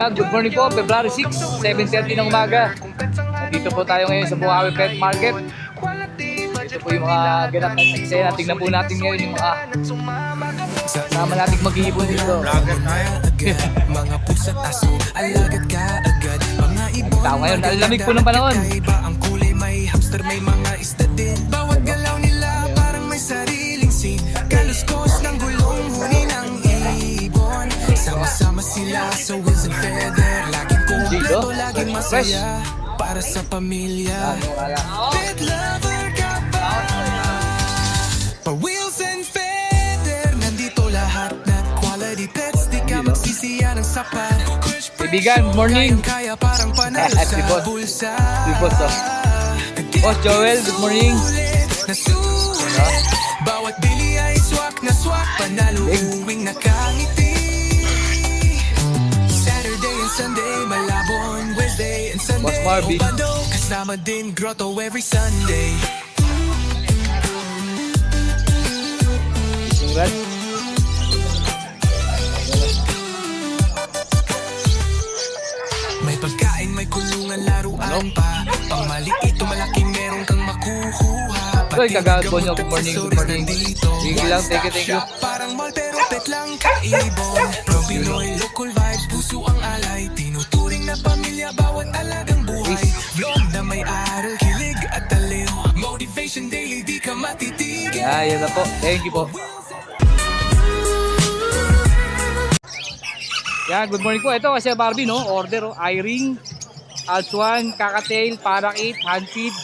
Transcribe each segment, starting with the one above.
Good morning po, February 6, 7:30 ng umaga. Nandito po tayo ngayon sa Bukawi Pet Market. Ito po yung mga ganap na eksena. Tingnan po natin ngayon yung mga kasama natin mag-iibon dito. Mga pusa't aso, alagad ka agad. Mga ibon, Tao ngayon, nalamig po ng panahon. iba ang kulay, may hamster, may mga isda din. Bawat galaw nila parang may sariling scene. Kaluskos ng gulong, huni ng ibon. Sama-sama sila sa wheels and feather. Laging kumpleto, laging masaya. Para sa pamilya. Pet lover ka ba? Pa-wheels and feather, nandito lahat na quality pets. Di ka magsisiya ng sapat. Kaibigan, good morning. Kaya parang panalo Happy sa boss. bulsa. Happy boss, oh. Boss Joel, good morning. Nasulit, bawat bili ay swak na swak. Panalo uwing nakangiti. Saturday and Sunday, Malabon, Wednesday and Sunday. Boss Marvin. Obando, kasama din Grotto every Sunday. Congrats. May pagkain, may kulungan, laruan pa. Pang maliit o malaki, meron kang makukuha. Uy, kagagawin nyo. Good morning, good morning. Sige lang, thank you. Parang mall pero pet lang kaibon. Pro Pinoy, local vibes, puso ang alay. Tinuturing na pamilya, bawat alagang buhay. Vlog na may aral, kilig at aliw. Motivation daily, di ka matitigil. Yan na po. Thank you po. Yan, good morning po. Ito kasi Barbie, no? Order, oh. Eye-ring, Altuan, Kakatail, Parakit, Handfeed.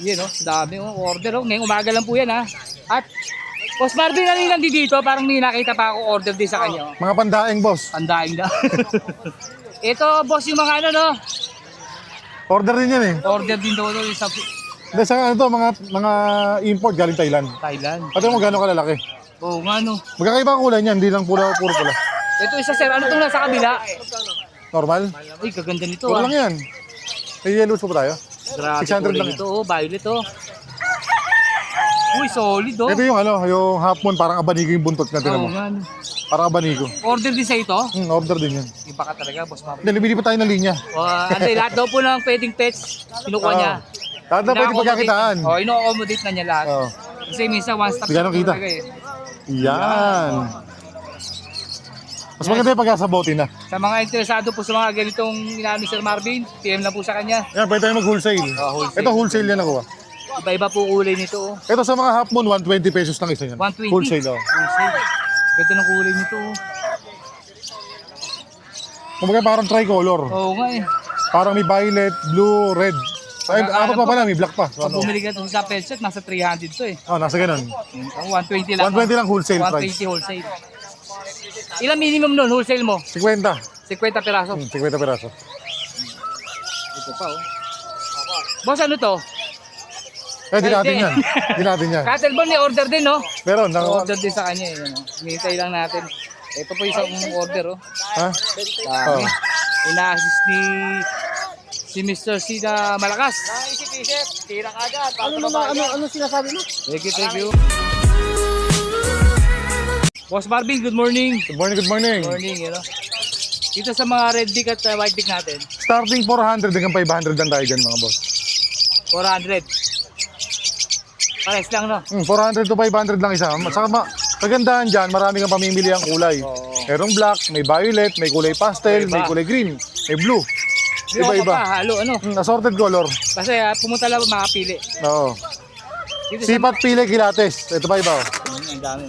Yan, no? Dami, oh. Order, oh. Ngayong umaga lang po yan, ha? At, Boss Barbie, nandito dito. Parang may nakita pa ako order din sa kanya. Mga pandaing, boss. Pandaing na. Ito, boss, yung mga ano, no? Order din yan eh. Order din daw sa Hindi, sa ano to, mga import galing Thailand. Thailand. At mo gano'ng kalalaki. Oo nga, no? Magkakaiba ang kulay niyan, hindi lang puro pula. Ito isa, sir. Ano itong nasa kabila? Normal? Uy, kaganda nito, Puro ah. lang yan. May yellow pa tayo. Grabe 600 kulay lang nito, oh. Violet, oh. Uy, solid, oh. Ito yung yung half moon, parang abanigo yung buntot na tinan Oo mo. nga, no? Parang abanigo. Order din sa ito? Order din yan. Iba ka talaga, boss Barbie. Hindi, bibili pa tayo ng linya. Ano, lahat daw po ng pwedeng pets, kinukuha niya. Lahat na pwede pagkakitaan. Oh, ino-accommodate na niya lahat. Oo. Kasi minsan one stop Bigyan ng kita. talaga, eh. Yan. Mas maganda yung pagkasabotin na. Sa mga interesado po sa mga ganitong inaano Sir Marvin, PM na po sa kanya. Yan, pwede tayo mag-wholesale. Wholesale. Ito, wholesale yan ako. Iba-iba po kulay nito, oh. Ito sa mga half moon, 120 pesos lang isa yan. 120. Wholesale, oh. Wholesale. Ganda ng kulay nito, oh. Kumbaga parang tricolor. Oo nga, eh. Parang may violet, blue, red. Ay, apat pa pala, may black pa. So, Pag bumili ka ito sa pet shop, nasa 300 to, eh. Oh, nasa ganun. Ang 120 lang. 120 lang wholesale price. 120 wholesale. Ilang minimum nun, wholesale mo? 50. 50 peraso. 50 peraso. Ito pa, oh. Boss, ano to? Eh, di natin yan. Di natin yan. Castlebone, ni order din, no? Meron, Order din sa kanya, eh. Hinihintay lang natin. Ito po isang order, oh. ha? Dami. Oh. Ina-assist ni si Mr. C na malakas. Isip-isip, tira ka agad. Ano sinasabi mo? Thank you. Boss Marvin, good morning. Good morning, good morning. Good morning, you know. Dito sa mga red dick at white dick natin, Starting 400 hanggang 500 lang tayo dyan, mga boss. 400. Pares lang, no? 400 to 500 lang isa. Kagandahan dyan, marami kang pamimili ang kulay. Oo. Merong black, may violet, may kulay pastel, Iba. may kulay green, may blue. Iba-iba. Iba-iba. Halo, ano? Assorted color. Kasi pumunta lang makapili. Oo. Dito sa... Sipat pili kilates. Ito pa iba. Ang dami.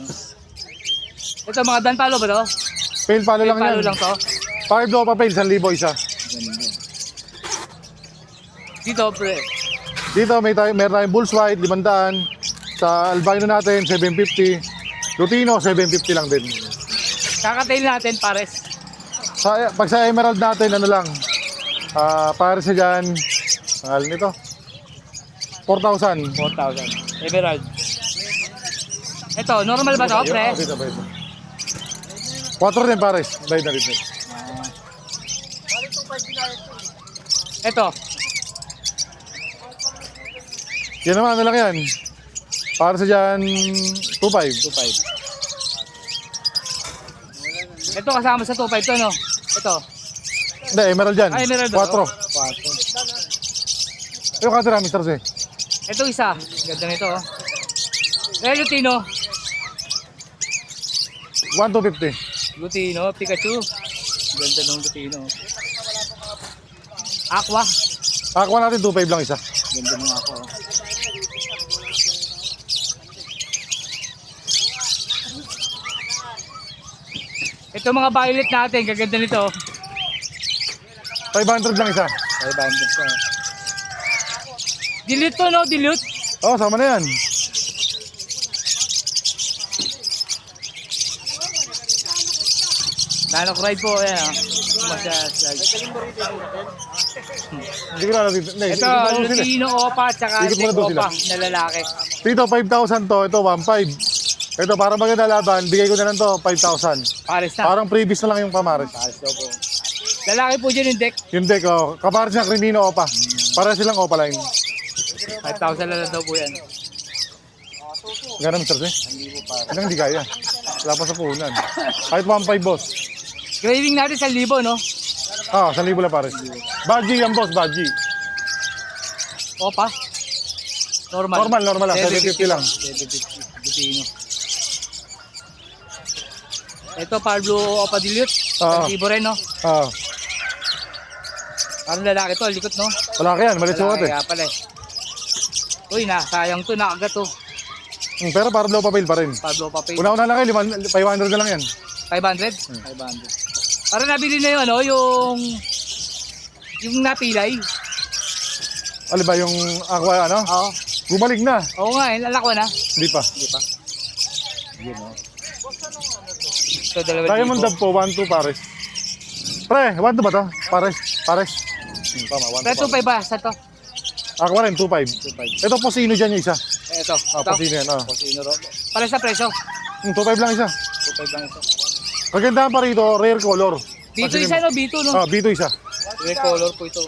Ito, mga danpalo ba to? Pale palo lang Palo yan. lang to. 5 do pa pale, 1,000 isa. Dito, pre. Dito meron tayong Bulls White, 500. Sa albino natin, 750. Lutino, 750 lang din. Kakatail natin, pares. Pag sa Emerald natin, ano lang, para sa dyan, mahal nito, 4,000. 4,000. Emerald. Ito, normal ba to, pre? Dito ba ito? 4 din pares, bayad na rin. Ito. Yan naman, ano lang yan. Para sa dyan, 2.5. 2.5. Ito kasama sa 2.5 to, no? Ito. Hindi, emerald yan. Ay, meron 4. 4. Yung katira, Mr. Z. Ito isa. Ganda nito, oh. Eh, Lutino. 1,250. Lutino, Pikachu. Ganda ng Lutino. Aqua. Aqua natin 2,500 lang isa. Ganda ng Aqua, oh. Ito mga violet natin, gaganda nito. 500 lang isa. 500 ka. Dilute to, no? Dilute. Oh, sama na yan. Nanok ride po, ayan. Hindi ko na dito. Hindi, Ito, ikot mo sila. Lutino Opa, tsaka Ikot mo na Tech doon sila. Opa na lalaki. Dito, 5,000 to. Ito, 1,500. Ito, para maganda laban, bigay ko na lang to, 5,000. Pares na. Parang previous na lang yung pamares. Pares daw po. Lalaki po dyan yung deck. Yung deck, oh, kapares niya, Crimino Opa. Para silang Opa line. 5,000 na lang daw po yan. Ganun, Mr. Z. Hanggang hindi kaya. Wala pa sa puhunan. Kahit 1,500, boss. Grading natin 1,000, no? Ah, 1,000 lang pares. Badgie yan, boss, badgie. Opa. Normal. Normal lang. 750 lang. 750. Lutino. Ito, Pablo Opa Dilute. Ah. 1,000 rin, no? Ah, Parang lalaki to, likot, no? wala ka yan, malit suot Lalaki eh. nga pala eh. Uy, sayang to, nakagat to. Pero para low papel pa rin. Pablo Opa Pay. Una-una lang kayo, 500 na lang yan. 500? 500. Parang nabili na yun, ano? Yung napilay. Ano ba yung aqua, ano? Oo. Gumalig na. Oo nga, lalakwa na. Hindi pa. Hindi pa. Yun, no? So, 2,000. Diamond Dove po, 1,200 pares. Pre, 1,200 ba to? Pares. Tama, 1,200 Pero 2.5 ba? Sa to? Aqua rin, 2,500. 2.5. Ito po sino dyan yung isa. Ito. Ah, Posino yan, ah. Posino ro. Para sa presyo. 2,500 lang isa. 2.5 lang ito. Kagandahan pa rito, rare color. B2 Posino. isa, no? B2, no? Ah, B2 isa. Red color po ito.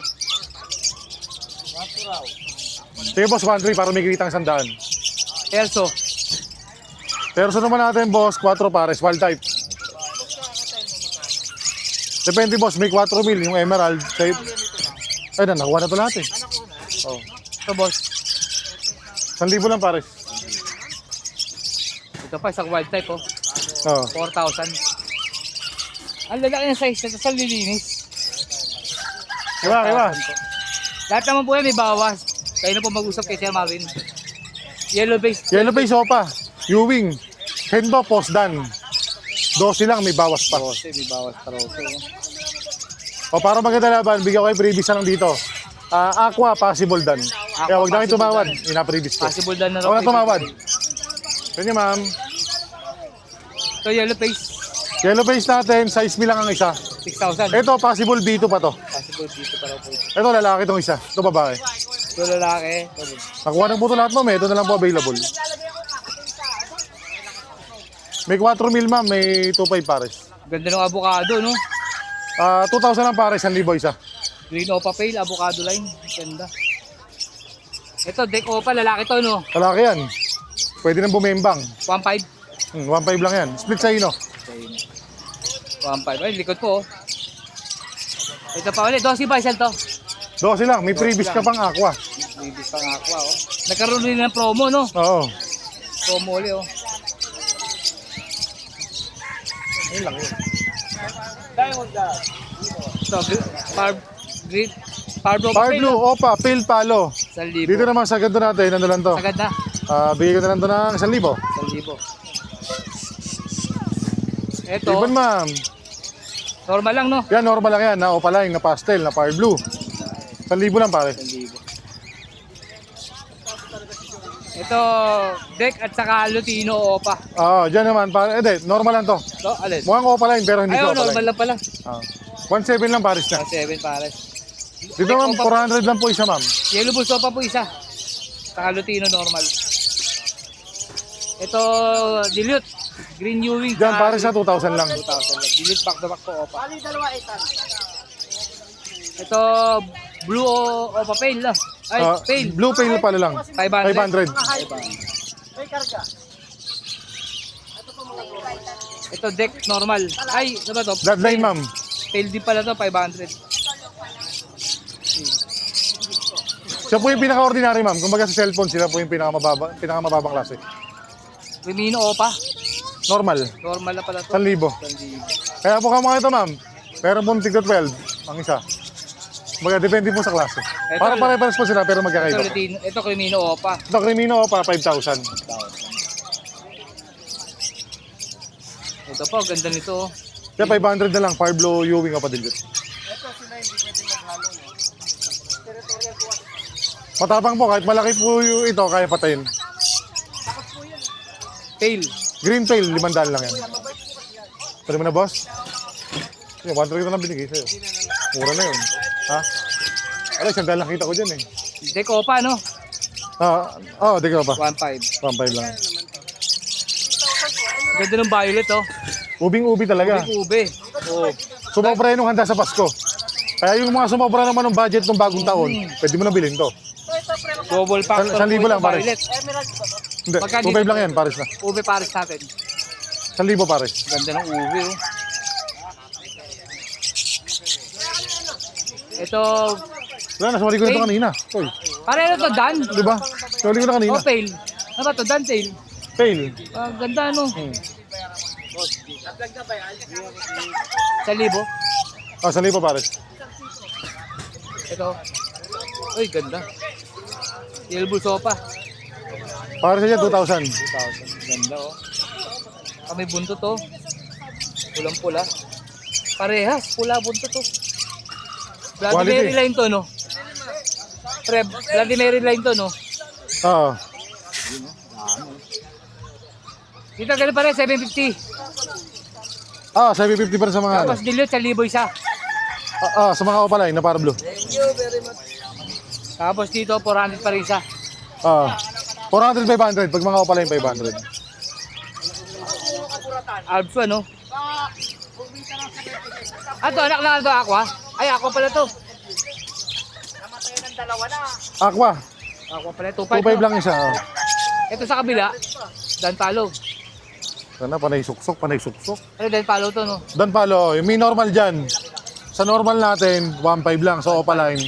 Sige boss, 1,300 para may kitang 100. Elso. Pero sa naman natin boss, 4 pares, wild type. Depende boss, may 4,000 yung emerald type. Ay na, nakuha na to lahat eh. Oh. Ito, boss. 1,000 lang pares. Ito pa, isang wild type, oh. Oh. 4,000. Ang lalaki ng size nito sa lilinis. Diba? Lahat naman po yan may bawas. Kayo na po mag-usap kay Sir Marvin. Yellow base. Yellow face opa, Ewing, Hendo, Postdan. 12 lang, may bawas pa. Rose, may bawas pa rose. O para maganda laban, bigyan ko kayo previous na lang dito. Aqua, possible dan. Kaya wag na kayo tumawad, ina-previous ko. Possible dan na Huwag na tumawad. Kanya ma'am. Ito yellow face. Yellow face natin, size B lang ang isa. 6,000. Ito, possible B2 pa to. Possible dito pa raw po ito. Ito, lalaki itong isa. Ito, babae. Ito lalaki. Nakuha ng puto lahat ma'am, ito na lang po available. May 4,000 ma'am, may 2,500 pares. Ganda ng avocado, no? 2,000 lang pares, 1,000 isa. Green Opa Pale, avocado line. Ganda. Ito, deck Opa, lalaki to, no? Lalaki yan. Pwede nang bumembang. 1.5. 1,500 lang yan. Split sa ino. 1.5. Ay, likod po, oh. Ito pa ulit. 12 ba? Isang to. 12 lang, may previous ka pang aqua. Bibis pang aqua, oh. Nagkaroon rin ng promo, no? Oo. Promo ulit, oh. Ayun lang yun. Ito, green, Parblo Far blue, opa, pale palo. 1,000. Dito naman sa ganito natin, ano lang to? Sagad na. Bigay ko na lang to ng 1,000. 1,000. Ito, Ibon ma'am. normal lang, no? Yan, normal lang yan. Na opaline, na pastel, na far blue. 1,000 lang pare. 1,000. Ito, deck at saka Lutino Opa. Dyan naman pare. Normal lang to. So, alin? Mukhang opaline pero hindi Ayaw, siya normal opaline. lang pala. 1,700 lang pares na. 7 pares. Dito ma'am, 400 lang po isa ma'am. Yellow Bulls Opa po isa. Saka Lutino normal. Ito, Dilute. Green Ewing. Dyan pares na 2,000 lang. 2,000 lang. Dilute back to back po Opa. Ito, Blue Opa Pale. No? Ay, Pale. Blue pale pala lang. 500. 500. Ito deck normal. Ay, ano ba to? Bloodline, ma'am. Tail din pala to, 500. Siya po yung pinaka-ordinary, ma'am. Kumbaga sa cellphone, sila po yung pinakamababang klase. Crimino Opa. Normal. Normal na pala to. 1,000. Kaya po kamukha ito, ma'am. Pero po tig 12 ang isa. Kumbaga, depende po sa klase. Ito, Para pare-pares po sila, pero Ito, magkakaiba. ito Crimino Opa. Ito, Crimino pa, 5,000. Ito po, ganda nito. Kaya 500 na lang, Parblo, Ewing, o Padilyon. Matapang po, kahit malaki po yung ito, kaya patayin. Tail. Green tail, 500 lang yan. Pwede mo na, boss? Yung 1 ko na lang binigay sa'yo. Mura na yun. Ha? Alay, 100 lang kita ko dyan eh. Deck Opa, no? Di ka pa. 1.5. 1.5 lang. Ganda ng violet, oh. Ubing-ubi talaga. Ube. Oh. Sumobra yun nung handa sa Pasko. Kaya yung mga sumobra naman ng budget ng bagong taon, pwede mo na bilhin to. Double factor. 1,000 lang, pares. violet. Hindi, Magkano 2.5 lang yan, pares na. Ube pares natin. 1,000 pares. Ganda ng ube, oh. Ito, Wala, nasumali ko na ito kanina. Toy, pareho to, Dan. di ba? Nasumali ko na kanina. O, tail. Ano ba to, Dan tail? Tail. Ganda, no? Hmm. 1,000. 1,000 pares. Ito. Uy, ganda. Yellow sopa. Pares na dyan, 2,000. 2,000. Ganda, oh. Kami buntot, oh. Pulang-pula. Parehas, pula buntot, oh. Vladimir Quality. line to, no? Vladimir line to, no? Oo. Dito ganun pa rin, 750. 750 pa rin sa mga ano. Tapos dilute, 1,000 isa. Sa mga opalay na Parblo. Tapos dito, 400 pa rin isa. 400, 500. Pag mga opalay, 500. Alpha, no? Ito, anak lang ito, aqua. Ay, aqua pala to. Aqua, Aqua pala, 2.5 2.5 lang isa. Ito sa kabila, Dan Palo. Sana, panay suksok. Ano, Dan Palo to, no? Dan palo, yung may normal dyan. Sa normal natin, 1.5 lang. Sa opaline,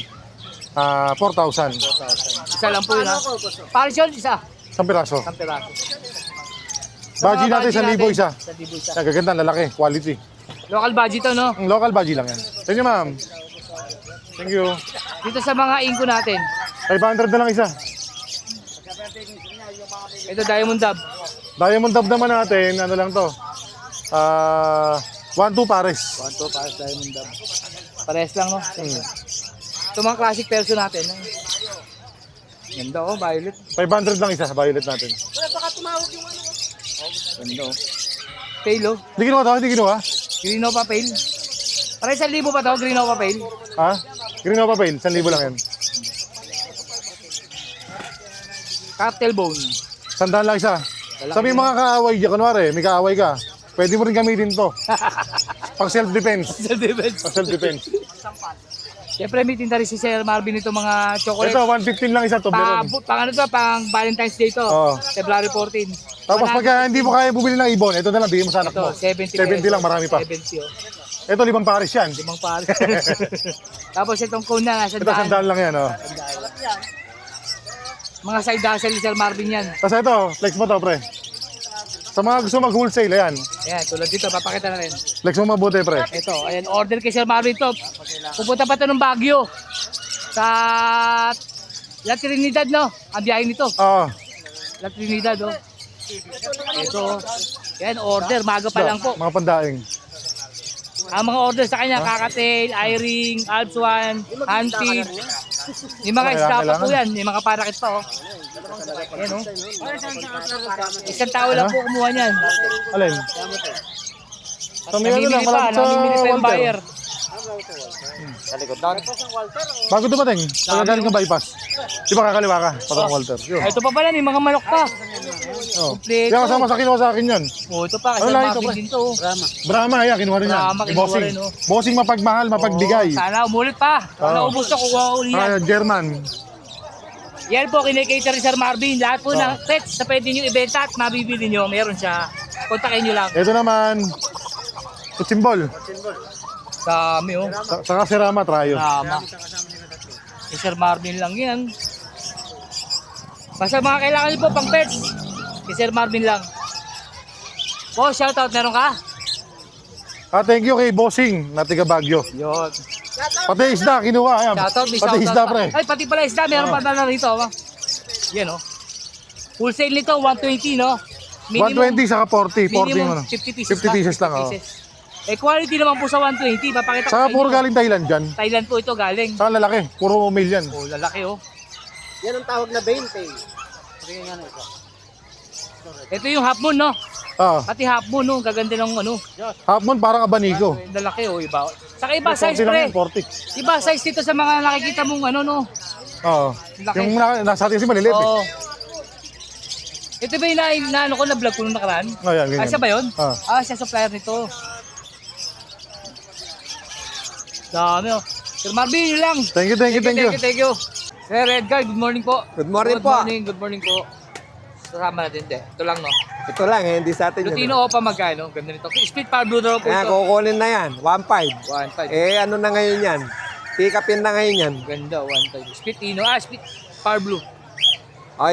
4,000. Isa lang po yun, ha? Paris yun, isa. Isang piraso. Isang piraso. Baji natin, 1,000 isa. 1,000 isa. Gaganda, lalaki, quality. Local budget to, no? Ang local baji lang yan. Thank you, ma'am. Thank you. Dito sa mga inko natin. 500 na lang isa. Ito, Diamond Dub. Diamond Dub naman natin, ano lang to. 1-2 pares. 1-2 para sa Diamond Dub. Parehas lang, no? Ito mga classic perso natin. No? Ganda, oh, violet. 500 lang isa, violet natin. Ganda, oh. Pale, oh. Hindi kinuha to, hindi kinuha. Green Nova Pale. Para 1,000 pa to, Green Nova Pale. Ha? Green Nova Pale, 1,000 lang yan. Cocktail Bone. 100 lang isa. Sabi mga kaaway dyan, kunwari, may kaaway ka. Pwede mo rin gamitin to. Pang self-defense. Self-defense. Pang self-defense. Siyempre, may tinda rin si Sir Marvin ito mga chocolate. Ito, 115 lang isa, Toblerone. Pang ano to, pang Valentine's Day to. Oo. February 14. Tapos pagka hindi mo kaya bumili ng ibon, ito na lang, bigyan mo sa anak mo. Ito, 70 70 lang, marami pa. 70, oh. Ito, 5 pares yan. 5 pares. Tapos itong cone na, nasa Ito, daan. 100 lang yan. Oh. Mga side hustle ni Sir Marvin yan. Tapos ito, flex mo to, pre. Sa mga gusto mag-wholesale, ayan. Ayan, tulad dito, papakita na rin. Flex mo mabuti, pre. Ito, ayan, order kay Sir Marvin to. Pupunta pa to ng Baguio. Sa La Trinidad, no? Ang biyahe nito. Oo. La Trinidad, oh. Ito, yan, order. Maga pa lang po. Mga pandaing. Ang mga order sa kanya, Kakatail, Eye-Ring, Alps 1, Handpid. May mga isda pa po yan. May mga parakit pa, oh. Ayan, oh. Isang tao lang po kumuha niyan. Alin? Sa may ano lang, malapit sa namimili pa yung Walter. buyer. Bago dumating, pagkagaling ng bypass. Di ba kakaliwa ka? Patang Walter. Yun. Ito pa pala, may mga manok pa. Oh. Kompleto. Yan kasama sa kinuha sa akin yan. Oh, ito pa, kasi Ano lang ito, Marvin pre? din to. Oh. Brahma, yan, kinuha rin yan. Brahma, Yung kinuha bossing. rin, oh. Bossing mapagmahal, mapagbigay. Sana umulit pa. Naubos na, kukuha uli yan. German. Yan po, kinikater ni Sir Marvin. Lahat po ng pets na pwede nyo ibenta at mabibili nyo, meron siya. kontakin nyo lang. Ito naman, kutsimbol. Dami oh. Saka si Rama, trayo. Tama. Si Sir Marvin lang yan. Basta mga kailangan nyo po pang pets. Si Sir Marvin lang. Po, shoutout, meron ka? Thank you kay Bossing na tiga Baguio. Yun. Pati isda, kinuha. Ayan. Shoutout, may Pati shoutout isda, pa. pre. Ay, pati pala isda, meron pa na rito. Oh. Yan oh. Wholesale nito, 120 no? 120 saka 40. 40 minimum ano. 50 pieces 50 pieces lang, 50 oh. pieces. Eh, quality naman po sa 120. Papakita ko Saka sa puro inyo. galing Thailand dyan. Thailand po ito galing. Saka lalaki, puro male yan. Oh, lalaki oh. Yan ang tawag na 20. Ito yung half moon no? Ah, Pati half moon no, gaganda ng ano. half moon parang abanigo. Lalaki oh, iba. Saka iba 40 size lang pre. yan, 40. Iba size dito sa mga nakikita mong ano no. Oo. Laki. Yung nasa atin kasi maliliit eh. Oo. Ito ba yung na ano ko na vlog ko nung nakaraan? Oh, yan, ganyan. Ah, siya ba yun? Ah. Siya supplier nito. Dami oh. Sir Marvin, yun lang. Thank you, thank you, thank you. Thank you. Sir Edgar, good morning po. Good morning po. Good morning po. Kasama natin, de. Ito lang no. Ito lang, hindi sa atin Lutino o pa magkano? Ganda nito. Split power blue daw po Kaya ito. kukunin na yan, 1.5. 1.5. Ano na ngayon yan? Pick upin na ngayon yan. Ganda, 1.5. Split Ino. Split power blue.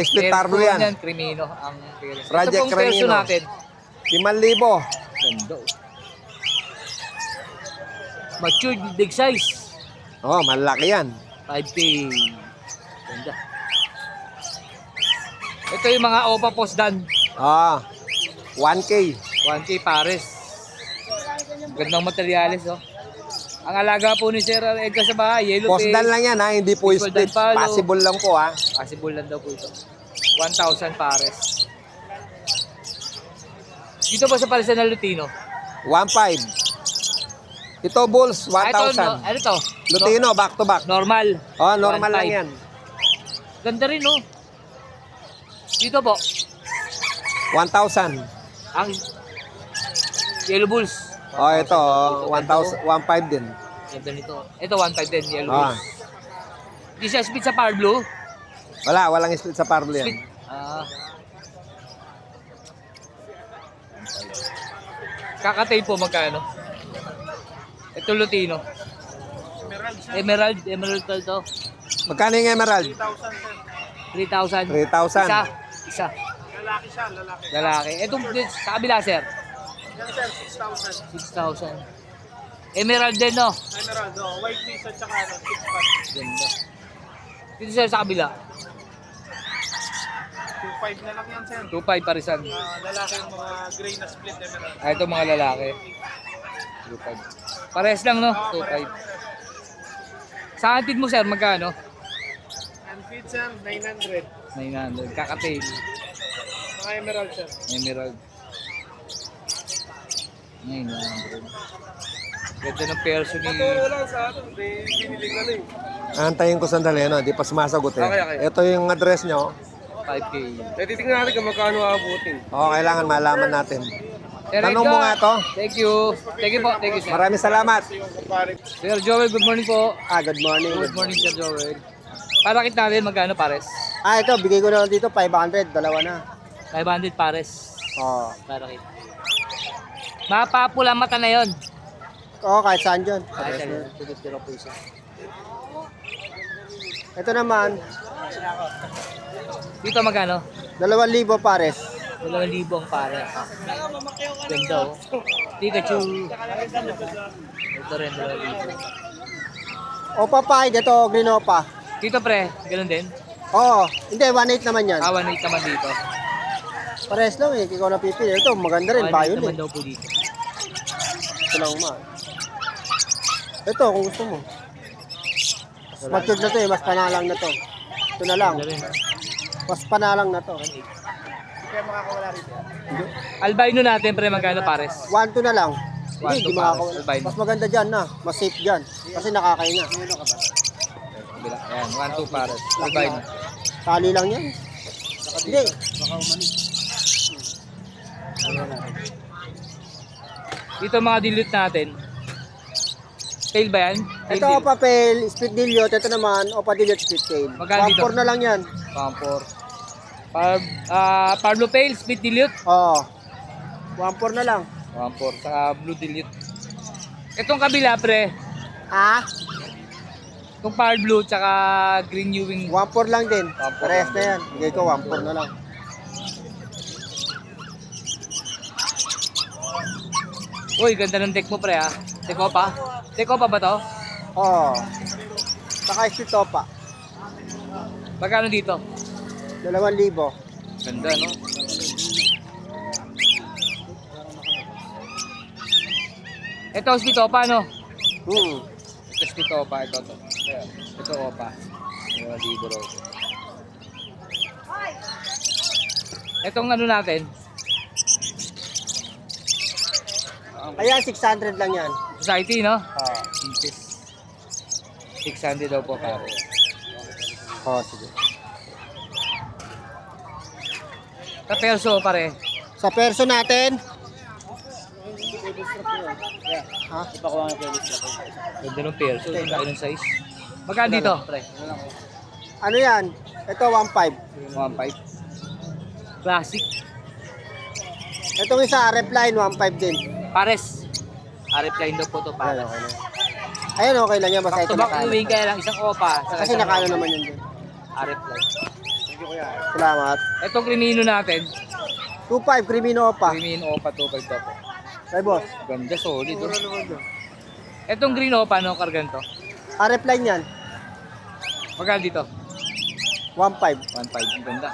Split pardo Perso yan. Crimino ang perso. Project Ito pong perso Crimino. natin. 5,000. Ganda. Matured, big size. Malaki yan. 5K. Ganda. Ito yung mga Opa Post Dan. 1K. 1K pares. Gandang materyales, oh. Ang alaga po ni Sir Edgar sa bahay, yellow Post dan lang yan, hindi po Equal split. dan palo. Possible lang po, Possible lang daw po ito. 1,000 pares. Dito po sa palisan ng Lutino. 1.5. Ito bulls, 1,000. Ano to? Lutino, back to back. Normal. Normal lang 1.5. yan. Ganda rin, oh. Dito po, 1,000. ang Yellow Bulls. Ito, 1,000, 1.5 din. Ganda nito. Ito, 1.5 din, Yellow Bulls. Ah. Di siya split sa Power Blue. Walang split sa parlo yan. Split. Kakatay po magkano? Ito Lutino. Emerald to. Magkano yung emerald? 3,000. 3,000. Isa. Lalaki. Ito sa kabila, sir. Yan sir, 6,000. 6,000. Emerald din, no? Emerald, white list at saka 6,000. Ganda. Dito sir sa kabila. 2,500 na lang yan sir. 2,500 parisan. Lalaki yung mga gray na split emerald. Ito mga lalaki. 2,500. Pares lang, no? 2,500. Sa antid mo, sir, magkano? And feed sir, 900. 900. Kakatail. Mga emerald sir. Emerald. 900. Ganda ng perso ni... Maturo lang sa atin, binili ko lang. Antayin ko sandali, di pa sumasagot eh. Okay. Ito yung address nyo. 5K. Titingnan natin kung magkano aabutin. Kailangan malaman natin. Sir Tanong Edgar, mo nga to. Thank you. Thank you po. Thank you, sir. Maraming salamat. Sir Joel, good morning po. Good morning. Good morning, Sir Joel. Para kita natin, magkano pares? Ito, bigay ko na lang dito, 500, dalawa na. 500 pares. Oo. Para kita. Mapapula mata na yon. Kahit saan dyan. Ay, tiro po isa. Ito naman, Dito magkano? 2,000 pares. 2,000 ang pares. Ganda oh. Pikachu. Ito rin, 2,000. Opa pa, ito, green opa. Dito pre, ganun din. Hindi, 1.8 naman yan. 1.8 naman dito. Pares lang eh, ikaw na pipili. Ito, maganda rin, 1.8 bayo naman eh. daw po dito. Ito lang ma. Ito, kung gusto mo. Mas matured na to eh, mas panalang na to. Ito na lang, Ganda rin. mas panalang na to. Albino natin pre, magkano pares? 1-2 na lang. 1-2 Hindi, di pares, makakawala. albino. Mas maganda dyan na, mas safe dyan. Kasi nakakainga. Kabila. Ayan, 1.2 pares. Albino. Tali lang yan. Hindi, Dito mga dilute natin. Tail ba yan? Tail ito opa pel, split dilute. Ito naman, opa dilute split tail. Magkano dito? 1-4 na lang yan. Pampor. Parlo Pale, split dilute. Oo. 1.4 na lang. 1.4. Saka blue dilute. Itong kabila, pre. Ah, Itong power blue, tsaka green Ewing. 1.4 lang din. 1.4 Parehas lang na yan. Bigay ko 1.4 na lang. Uy, ganda ng deck mo, pre, ha? Tekopa? Tekopa ba to? Oo. Saka split topa. Magkano dito? 2,000. Ganda, no? Ito, Spitopa, no? Ito, Spitopa. Ito, to. Ito, Opa. Yung libo raw. Itong ano natin, Ayan, 600 lang yan. Society, no? Oo. Inches. 600 daw po, pare. Oh, sige. Sa perso, pare. Sa perso natin, ha? Ganda ng perso. Ang laki ng size. Magkano dito, pre? Ano yan? Ito, 1.5. 1.5. Classic. Itong isa, repline, 1.5 din. Pares. Repline daw po to, Ayan, pares. okay lang. Ayan, okay lang yan. Basta Back ito to back nakano. Ewing, kaya lang isang Opa. Kasi nakano naman yun din. Repline. Salamat. Itong Crimino natin. 2.5, Crimino pa. Crimino Opa 2.5 to po. Ay, boss. Ganda, solid. Oh. Itong green Opa, no? Kargan to. Repline yan, Magkano dito? 1.5. 1.5. Ganda.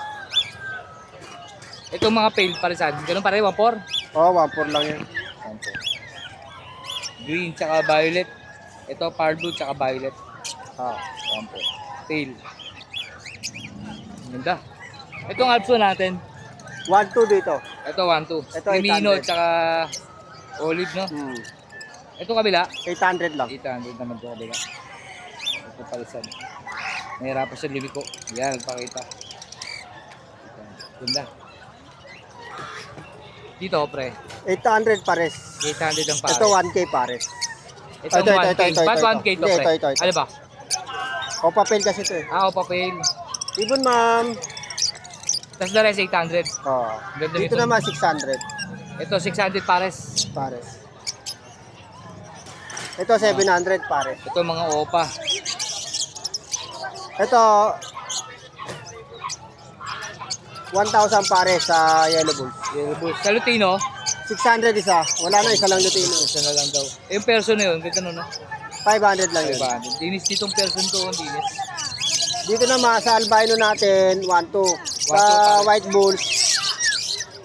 Itong mga pale parisan. Ganun pare, 1.4? Oo, 1.4 lang yan. 1.4. Green tsaka violet. Ito, power blue tsaka violet. Ah. 1.4. Pale. Ganda. Itong Alpso natin. 1.2 dito. Ito, 1.2. Ito, Crimino 800. tsaka olive, no? Hmm. Ito kabila. 800 lang. 800 naman ito kabila. Ito palisan. Nahirapan siya lumiko. Yan, nagpakita. Ganda. Dito, pre. 800 pares. 800 ang pare. Ito 1K pares. Itong ito, 1K. ito, Ba't ito. 1K to, Hindi, pre? ito. Ano ba? O papel kasi ito eh. O papel. Ibon ma'am. Tapos the rest 800. Oh. Ganda Dito nito. naman 600 Ito 600 pares. pares. Ito 700 pares. Ito mga opa. Ito 1,000 pares sa Yellow Bulls. Yellow Bulls. Sa Lutino, 600 isa. Wala na isa lang Lutino. isa na lang daw. Yung person na yun, ganda no, no? 500 lang yun. 500. Dinis ditong person to, ang dinis. Dito naman sa albino natin 1,200. Sa 1,200 White Bulls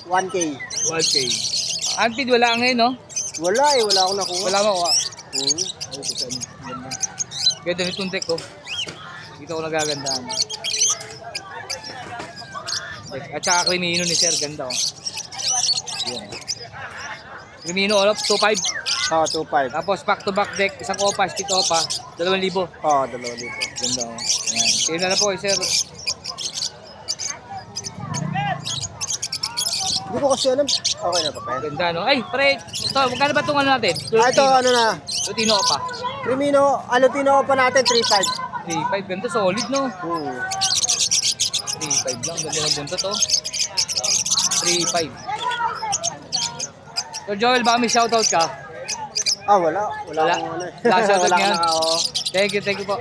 1K. 1K. Antid, wala ka ngayon, no? Wala eh. Wala akong nakuha. Wala mo, ah. Hmm. Ganda. Ganda nitong deck, oh. Dito ko nagagandaan. At saka Crimino ni Sir, ganda, oh. Yan. Crimino, all of 2.5. Oh, 2.5. Tapos back to back deck, isang opa, split opa, 2,000. Oh, 2,000. Ganda, oh. Yan. Same na po, Sir. Hindi ko kasi alam. Okay na pa, pwede. Ganda, no? Ay, pre, ito, magkano ba itong ano natin? Ito ano na. Lutino opa. Crimino, Alutino pa natin 3.5. 3.5, ganda, solid, no? 3.5 Hmm. lang, ganda ng buntot, oh. 3.5. So, Joel, baka may shoutout ka? Ah, wala. Wala Wala. akong ano. Wala shoutout Wala niyan? akong oo. Thank you po.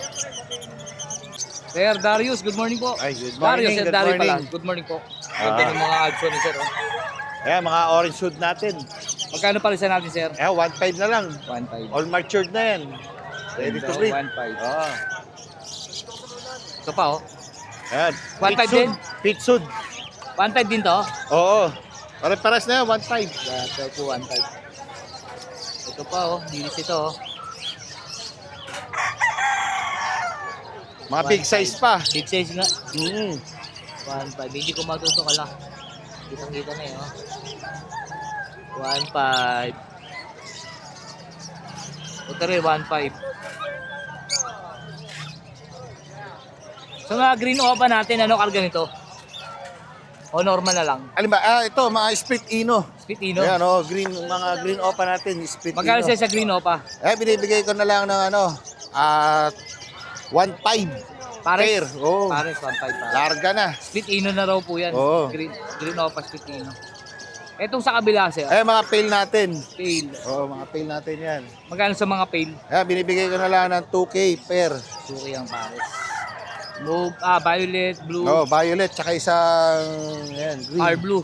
Sir Darius, good morning po. Ay, good Darius, morning, Sir good Darius pala. morning. Good morning po. Ganda ng mga action ni Sir. Oh. Ayan, mga orange hood natin. Magkano pa rin sa natin, Sir? Ayan, 1.5 na lang. 1.5. All matured na yan. Ready to breed. 1.5. Ah. Ito pa, oh. Ayan. 1.5 din? Pitsud. 1.5 din to. Oo. Pare-paras na yan, 1.5. Ito po, 1.5. Ito pa, oh. Dinis ito, oh. Mga big size pa. Big size nga. Mm. 1.5. Hindi ko matutok ala. Kitang-kita na yun, oh. 1.5. Ito rin, 1.5. So mga green opa natin, ano karga nito? O normal na lang? Alin ba? Ah, ito, mga split ino. Split ino? Ayan, oh, mga green opa natin, split Magkano ino. siya sa green opa? Eh, binibigay ko na lang ng 1.5. Pares? Pair, oo. Pares, 1.5 pares. Larga na. Split ino na raw po yan. Oo. Green opa, split ino. Etong sa kabila, sir. Mga pail natin. Pale. Oo, mga pail natin yan. Magkano sa mga pale? Binibigay ko na lang ng 2K per. Suki ang pares. Violet, blue, Violet, tsaka isang green. or blue.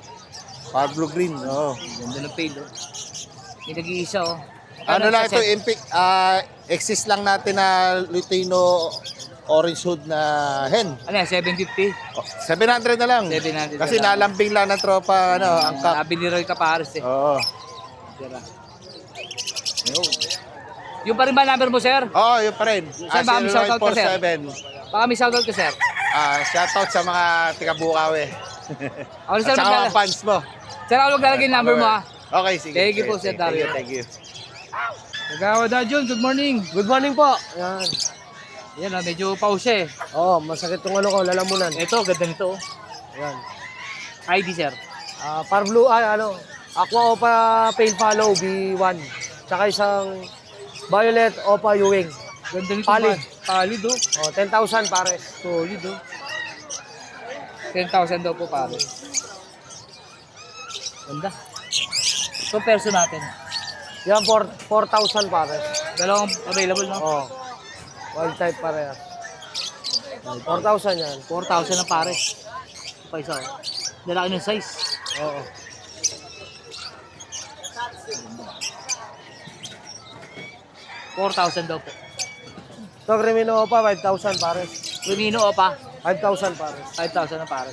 Blue green. Oo. Ganda ng pale, oh. May nag-iisa, oh. Ano lang sa ito, set? exist lang natin na Lutino orange hood na hen. Ano yan, 750? 700 na lang. 700 Kasi na lang. nalambing lang ng tropa, ang kak. Sabi ni Roy Capares, eh. Oo. Tira. Yung pa rin ba number mo, sir? Oo, yun pa rin. Saan ba kami shoutout ka, sir? 0947. Baka may shoutout ka, sir. Shoutout sa mga taga-Bukawi. Ako na, At sir, saka mga fans mo. Sir, ako maglalagay yung number mo, ha? Okay, sige. Thank you po, Sir Dario. Thank you. Nagawa da, John. Good morning. Good morning po. Yan. Yan, medyo pause, eh. Masakit yung ano ko, lalamunan. Ito, ganda nito, oh. Yan. ID, sir. Par blue, Aqua Opa Pale Follow B1. Tsaka isang Violet Opa Ewing. Ganda nito, Palid. Palid, oh. 10,000 pares. Solid, oh. 10,000 daw po, pare. Ganda. So, perso natin. Yan, 4,000 pares. Dalawang available, no? Wild type parehas. 4,000 yan. 4,000 na pare. Pa isa, oh. Lalaki ng size. Oo. $4,000 daw po. Ito, Crimino Opa, 5,000 pares. Lumino, opa. 5,000 pares. 5,000 na pare.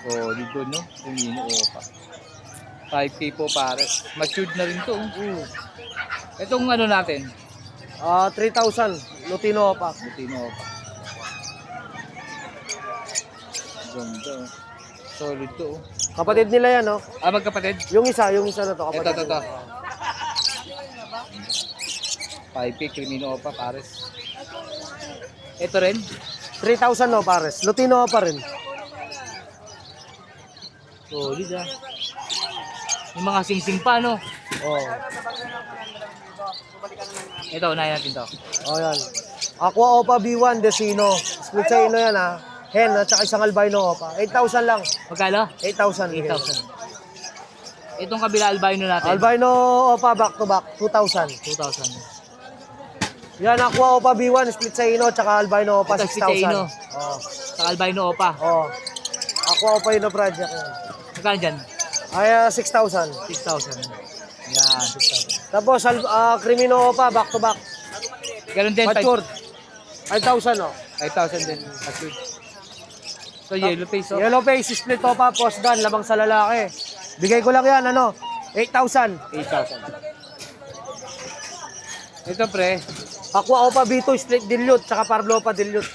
Oh, dito, no? Lumino, opa. 5K po pare. Matured na rin to. Oh. Itong ano natin. 3,000. Lutino Opa. Lumino, opa. Ganda. Solid to. Oh. Kapatid nila yan, no? Magkapatid? Yung isa na to, kapatid. Ito. 5K, Crimino Opa, pares. Ito rin. 3,000 no, pares. Lutino Opa rin. Solid, ah. Yung mga sing-sing pa, no? Oo. Ito, unahin natin to. Yan. Aqua Opa B1 Desino. Split sa ino yan, ha. Hen, at saka isang albino Opa. 8,000 lang. Magkano? 8,000. 8,000. Itong kabila albino natin. Albino Opa back to back. 2,000. 2,000. Yan, Aqua Opa B1 split sa ino, tsaka albino Opa Ito, split sa 6,000. ino. Sa albino opa. Aqua Opa yun na project. Yan. Magkano dyan? Ay, 6,000. 6,000. Yan, 6,000. Tapos, Crimino Opa back to back. Ganun din. Matured. 5,000 no. 5,000 din. Matured. So, yellow face, oh. Yellow face, split Opa, post gun, labang sa lalaki. Bigay ko lang yan, 8,000. 8,000. Ito, pre. Aqua Opa B2 split dilute, tsaka Pablo Opa dilute.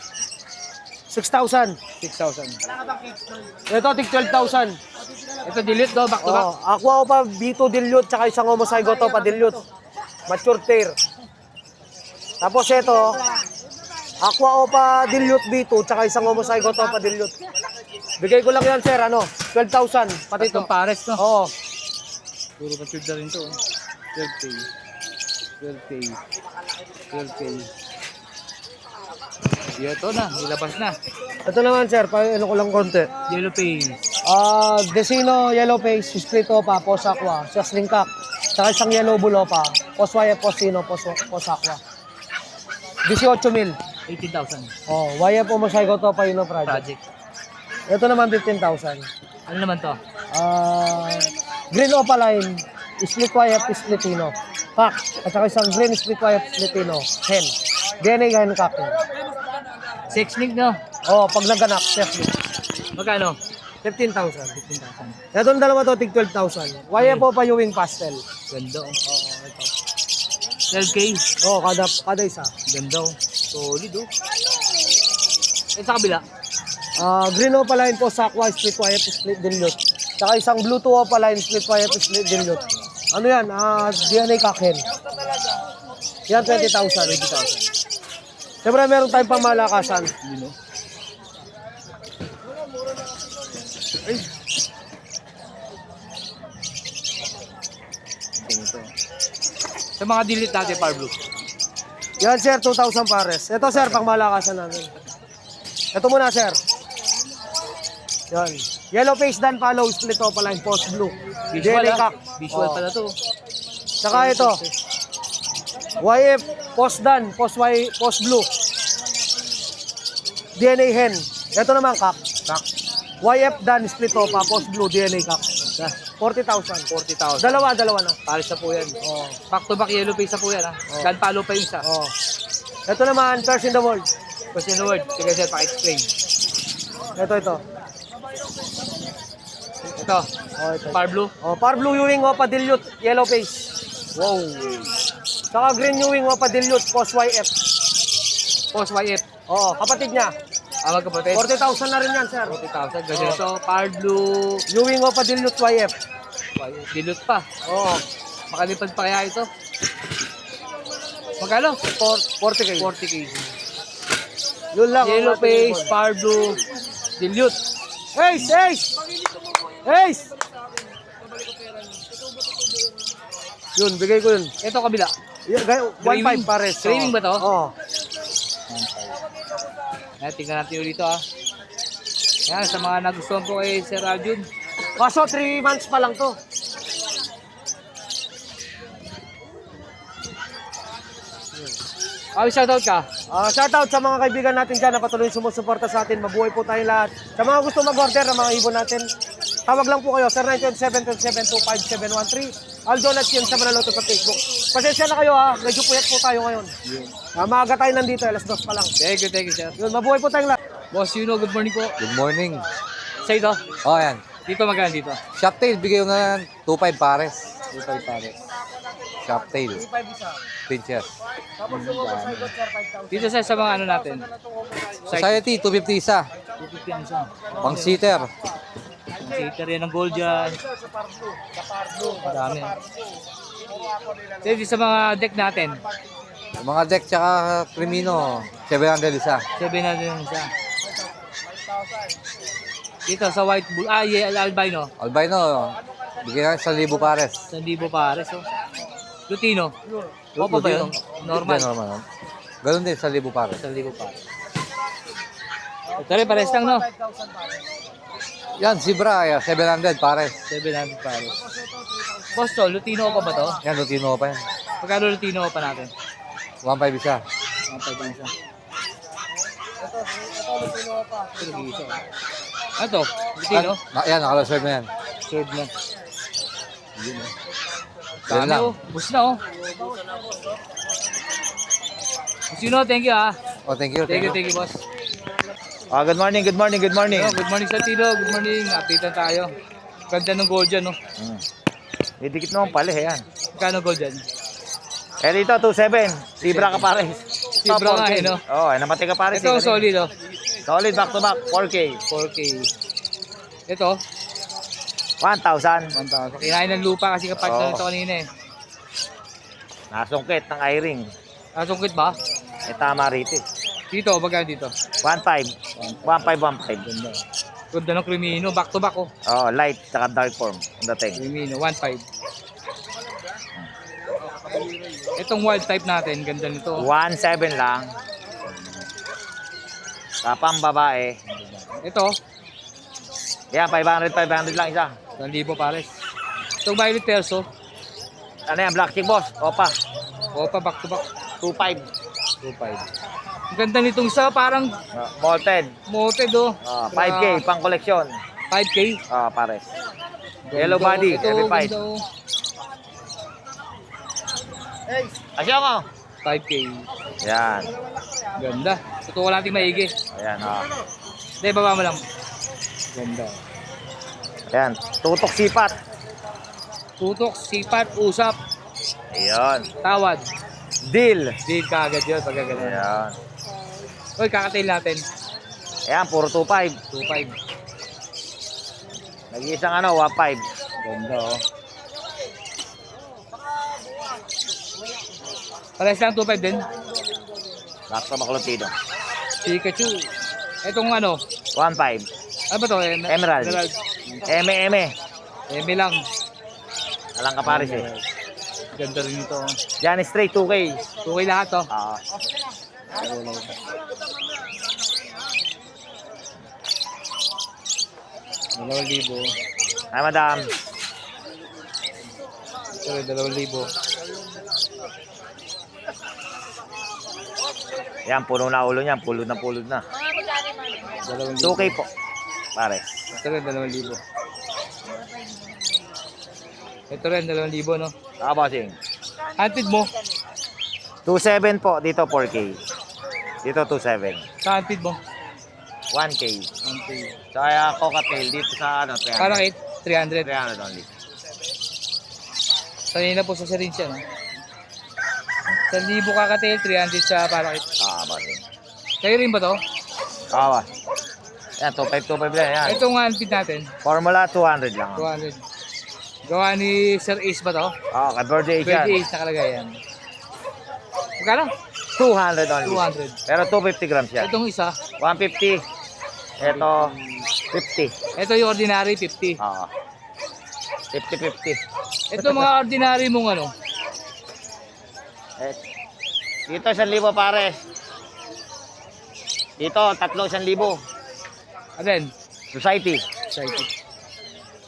6,000. 6,000. Ito, tig 12,000. Ito, delete, do. Back to back. Aqua Opa B2 dilute, tsaka isang homozygote Opa dilute. Mature pair. Tapos ito, Aqua Opa dilute B2, tsaka isang homozygote Opa dilute. Bigay ko lang yan, sir, 12,000. Pati ito. Itong pares, no? Oo. Puro matured na rin to. 12K. 12K. 12K. Ito na, nilabas na. Ito naman, sir, ano ko lang konti. Yellow face. Desino Yellow Face, Split Opa, Pos Aqua, sa Slingkak. Saka isang Yellow Bull Opa, Pos YF, Pos Sino, Pos Aqua. 18,000. 18,000. YF Homozygote Opa yun ang project. Project. Ito naman 15,000. Ano naman to? Green Opa line, Split YF, Splitino. Pack, at saka isang green Split YF, Splitino. Hen. DNA hen cock. 6 link, no? Pag naganak, chef. Magkano? 15,000. 15,000. Itong dalawa to, tig 12,000. YF Opa Ewing Pastel. Ganda, oh. Ito. 12K. Kada isa. Ganda, oh. Solid, oh. Ito sa kabila. Green Opa line po, Aqua, split YF, split dilute. Saka isang blue to Opa line, split YF, split dilute. Ano yan? DNA kaken. Yan, 20,000. 20,000. Siyempre, meron tayong pamalakasan. Yun, oh. Ganito. Sa mga delete natin, Parblo. Yan, sir, 2,000 pares. Ito, sir, pang malakasan namin. Ito muna, sir. Yan. Yellow face dan follow split opaline post blue. Visual DNA ah. cock. Visual Oh. pala to. Saka ito. YF post dan, post blue. DNA hen. Ito naman cock. YF dan split opa post blue DNA cock. 40,000. 40,000. Dalawa na. Pares na po yan. Back to back yellow face na po yan ha. Dan palo pa yung isa. Oh. Ito naman first in the world. Question the word. Sige sir, paki-explain. Ito. Ito. Oh, ito. Far blue. Oh, par blue Ewing opa dilute, yellow face. Wow. Saka green Ewing opa dilute post YF. Post YF. Oh, kapatid niya. Magkapatid. 40,000 na rin yan, sir. 40,000. Ganyan ito. Far blue. Ewing opa dilute YF. Dilute pa. Oo. Makalipad pa kaya ito? Magkano? 40k. 40k. Yun lang. ang Yellow ating face, ibon. far blue, dilute. Ace! Yun, bigay ko yun. Ito kabila. 1.5 pares. Craving ba to? Oo. Ayan, tingnan natin ulit ito ha. Yan, sa mga nagustuhan po kay Sir Aljun. Kaso 3 months pa lang to. Shoutout ka. Shoutout sa mga kaibigan natin dyan na patuloy sumusuporta sa atin. Mabuhay po tayong lahat. Sa mga gusto mag-order ng mga ibon natin, tawag lang po kayo, sir 927-27-25713. Aldo at yun sa Manaloto sa Facebook. Pasensya na kayo ha, medyo puyat po tayo ngayon. Maaga tayo nandito, alas 2 pa lang. Thank you, sir. Yun, mabuhay po tayong lahat. Boss Yuno, good morning po. Good morning. Sa ito, Oh, yan. dito magkano dito? Shop tail, bigay ko na ng 2.5 pares. 2.5 pares. Shop tail. 5 isa. Pinches. Tapos yung oversize ko, sir, 5,000. Dito sir, sa mga ano natin. Society, 250 isa. 250 ang isa. Pang sitter. Ang cater yan ng gold dyan. Madami. Dito sa mga deck natin. Yung mga deck tsaka Crimino, 700 isa. 700 ang isa. Dito sa white bull, albino. Albino, bigay na 1,000 pares. 1,000 pares oh. Lutino. Opo ba yun? Normal. Hindi, normal. Ganun din, 1,000 pares. 1,000 pares. Ito rin, pares lang no? Yan, Zebra, 700 pares. 700 pares. Boss to, Lutino pa ba to? Yan, Lutino pa yan. Pagkano Lutino pa natin? 1.5 isa. Ang pwede isa. Ito, isa. Ano to? Lutino? Yan, nakareserve na yan. Serve na. Yan Dami lang. oh. Bus na oh. Sino, thank you ah. Oh, thank you. Thank you boss. Good morning. Good morning sa Tilo. Good morning. Update na tayo. Ganda ng gold dyan no? Didikit naman pala, yan. Magkano gold dyan? Eh dito, 2.7. Zebra ka pares. Zebra nga eh no? Oo, namatay ka pares. Ito solid oh. Solid back to back, 4K. 4K. Ito, 1,000. 1,000. Kinain ng lupa kasi kapag Oo. ito kanina eh. Nasungkit ng i-ring. Nasungkit ba? Eh tama rito. Dito, magkano dito? 1.5. 1.5, 1.5. Ganda ng Crimino, back to back oh. Oo, light saka dark form. Ang dating. Crimino, 1.5. Itong wild type natin, ganda nito. 1.7 lang. Tapang babae. Ito, Yan, 500 lang isa. 1,000 pares. Itong violet perso, Ano yan, black chick boss? Opa. opa back to back, 2.5. 2.5. Ang ganda nitong isa, parang Molted. moted oh. 5K, pang koleksyon. 5K. Pares. Yellow body, Ito, every fight. ganda, oh. Asya ko. 5K. Yan. Ganda. Tutuwa natin maigi. Ayan, Hindi, baba mo lang. Ganda. Ayan, tutok sipat. Tutok, sipat, usap, Ayan. tawad. Deal. Deal ka agad yun, pagkagano'n. Ayan. Uy, kakatail natin. Ayan, puro 2.5. 2.5. Nag-iisang 1.5. Ganda oh. Pares lang 2.5 din. Back to Bacolotino. Pikachu. Itong ano? 1.5. Ano ba to? Emerald. Eme. Eme lang. Alang ka pares eh. Ganda rin ito. Yan, straight 2K. 2K lahat to. 2,000. Ay, madam. Ito rin, 2,000. Yan, puno na ulo niyan. Pulod na pulod na. 2,000. 2K po. Pare. Ito rin, 2,000. Ito rin, 2,000, no? Saka bossing. Handpid mo. 2.7 po. Dito 4K. Dito 2.7. Sa handpid mo. 1K. Okay. Kaya cocktail dito sa ano, 300. Para kit, 300. 300 only. Sanay na po sa syringe, no? 1,000 kakatail, 300 sa parakit. Bossing. Kayo rin ba to? Kawa. Yan, 2.5 lang. Yan. Itong handpid natin, Formula 200 lang. 200. Gawa ni Sir Ace ba to? Kay birthday yan. 28 nakalagay yan. Magkano? 200 only. 200. Pero 250 grams yan. Itong isa, 150. Ito, 50. ito yung ordinary 50. 50-50. Ito mga ordinary mong ano, Eh, dito 1,000 pare. Dito, 3,000. again, Society.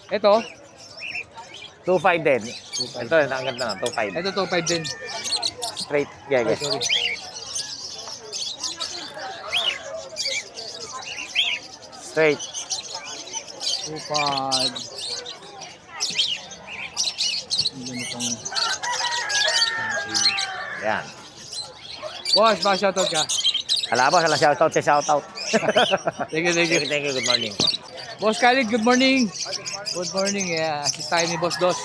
ito, 2.5 din. Ito, ang ganda na. 2.5. ito 2.5 din. Straight. Yeah, Ay, yes. sorry. Straight. 2.5. Hindi pang... Yan. Boss, baka shoutout ka. Kalabas, shoutout sa shoutout. Thank you, thank you. Thank you. Good morning. Boss Khalid, good morning. Good morning. Yeah, assist tayo ni Boss Dos.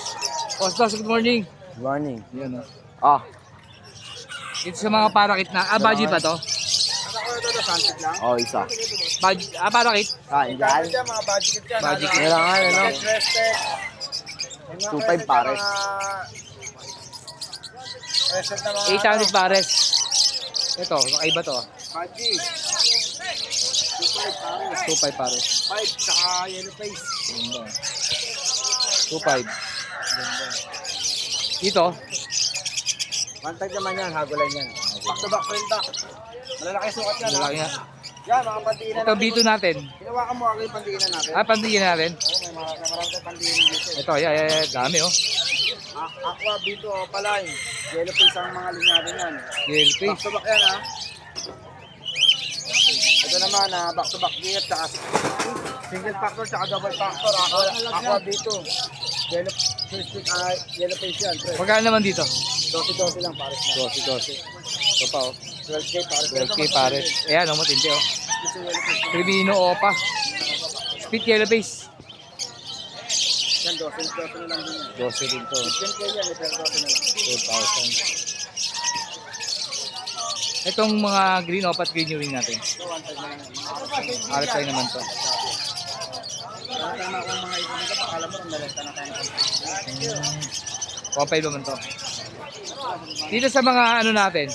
Boss Dos, good morning. Good morning. Yan, oh. Oh, Ito sa mga parakit na. Budget ba to? Oh, isa. Parakit. Indian. Budget. Kailangan, ano? 2.5 pares. 800 pares. Ito, kakaiba to. 2.5 pares. 5 saka yellow face. 2.5. Dito, 1.5 naman yan, hagulan yan. Back to back print back. Malalaki sukat yan. malaki nga. Yan, mga pandiinan. Ito, B2 natin. Hinawakan mo agad yung pandiinan natin. Pandiyan natin. Oo, may marami tayong pandiinan dito. Ito, yeah. Dami, oh. Aqua, Bito, Opaline. Yellow face ang mga linyado yan. Yellow Back face. to back yan, ha. Ito naman, back to back gear, tsaka single factor, tsaka double factor. Aqua, Bito. Yellow face yan. Magkano naman dito? 12 lang, pares na. 12. Ito pa, oh. 12K pares. 12K pares. Ayan, oh, matindi, oh. Crimino Opa. Spit yellow face. Yan, 12 na lang din yan. 12 din to. 10K yan, pero 12 na lang. 12,000. Itong mga green opa at green new wing natin. So, 1.5 na lang. RFI naman to. Tama kung mga ibon nito, pakala mo, nalenta na tayo. 1.5 naman to. Dito sa mga ano natin,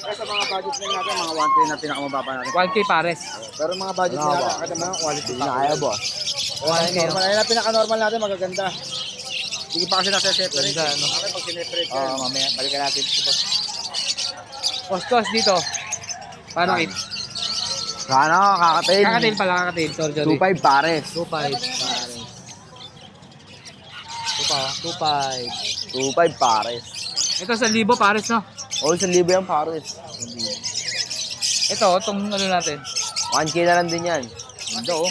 Kaya sa mga budget na natin, mga 1K na pinakamababa natin. 1K pares. Pero mga budget na natin, kada mga quality Hindi na kaya, boss. 1K. normal. Ayun na pinaka-normal natin, magaganda. Hindi pa kasi nasa-separate. Ganda, no? Okay, pag sineparate Oo, yan. mamaya. Balikan natin. Postos dito. Paano kit? Sana, kakatail. Kakatail pala, kakatail. Sorry. 2.5 pares. 2.5 pares. 2.5. 2.5 pares. Ito sa libo pares, no? Oh, 1,000 yan pares. Ito, itong ano natin. 1K na lang din yan. Ito, oh.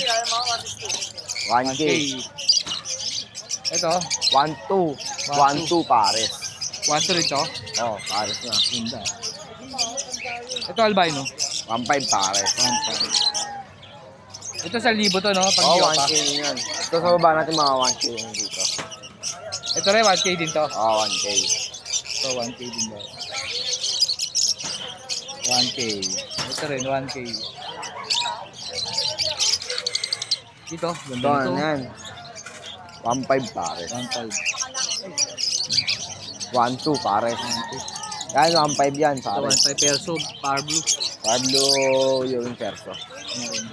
1K. Ito, 1.2. 1.2 pares. 1 rin to. Oh, pares na. Ganda. Ito albino. 1.5 pares. Ito sa libo to, no? Pag Oh, pa. 1K din yan. Ito sa baba natin mga 1K yung dito. Ito rin, 1K din to. Oh, 1K. Ito, 1K din daw. 1K. Ito rin, 1K. Dito, Ito, ganda ano nito. yan? 1.5 pares. 1.5. 1.2 pares. Yan, 1.5 yan Ito, pares. 1.5 perso, power blue. Pablo yung perso. Meron.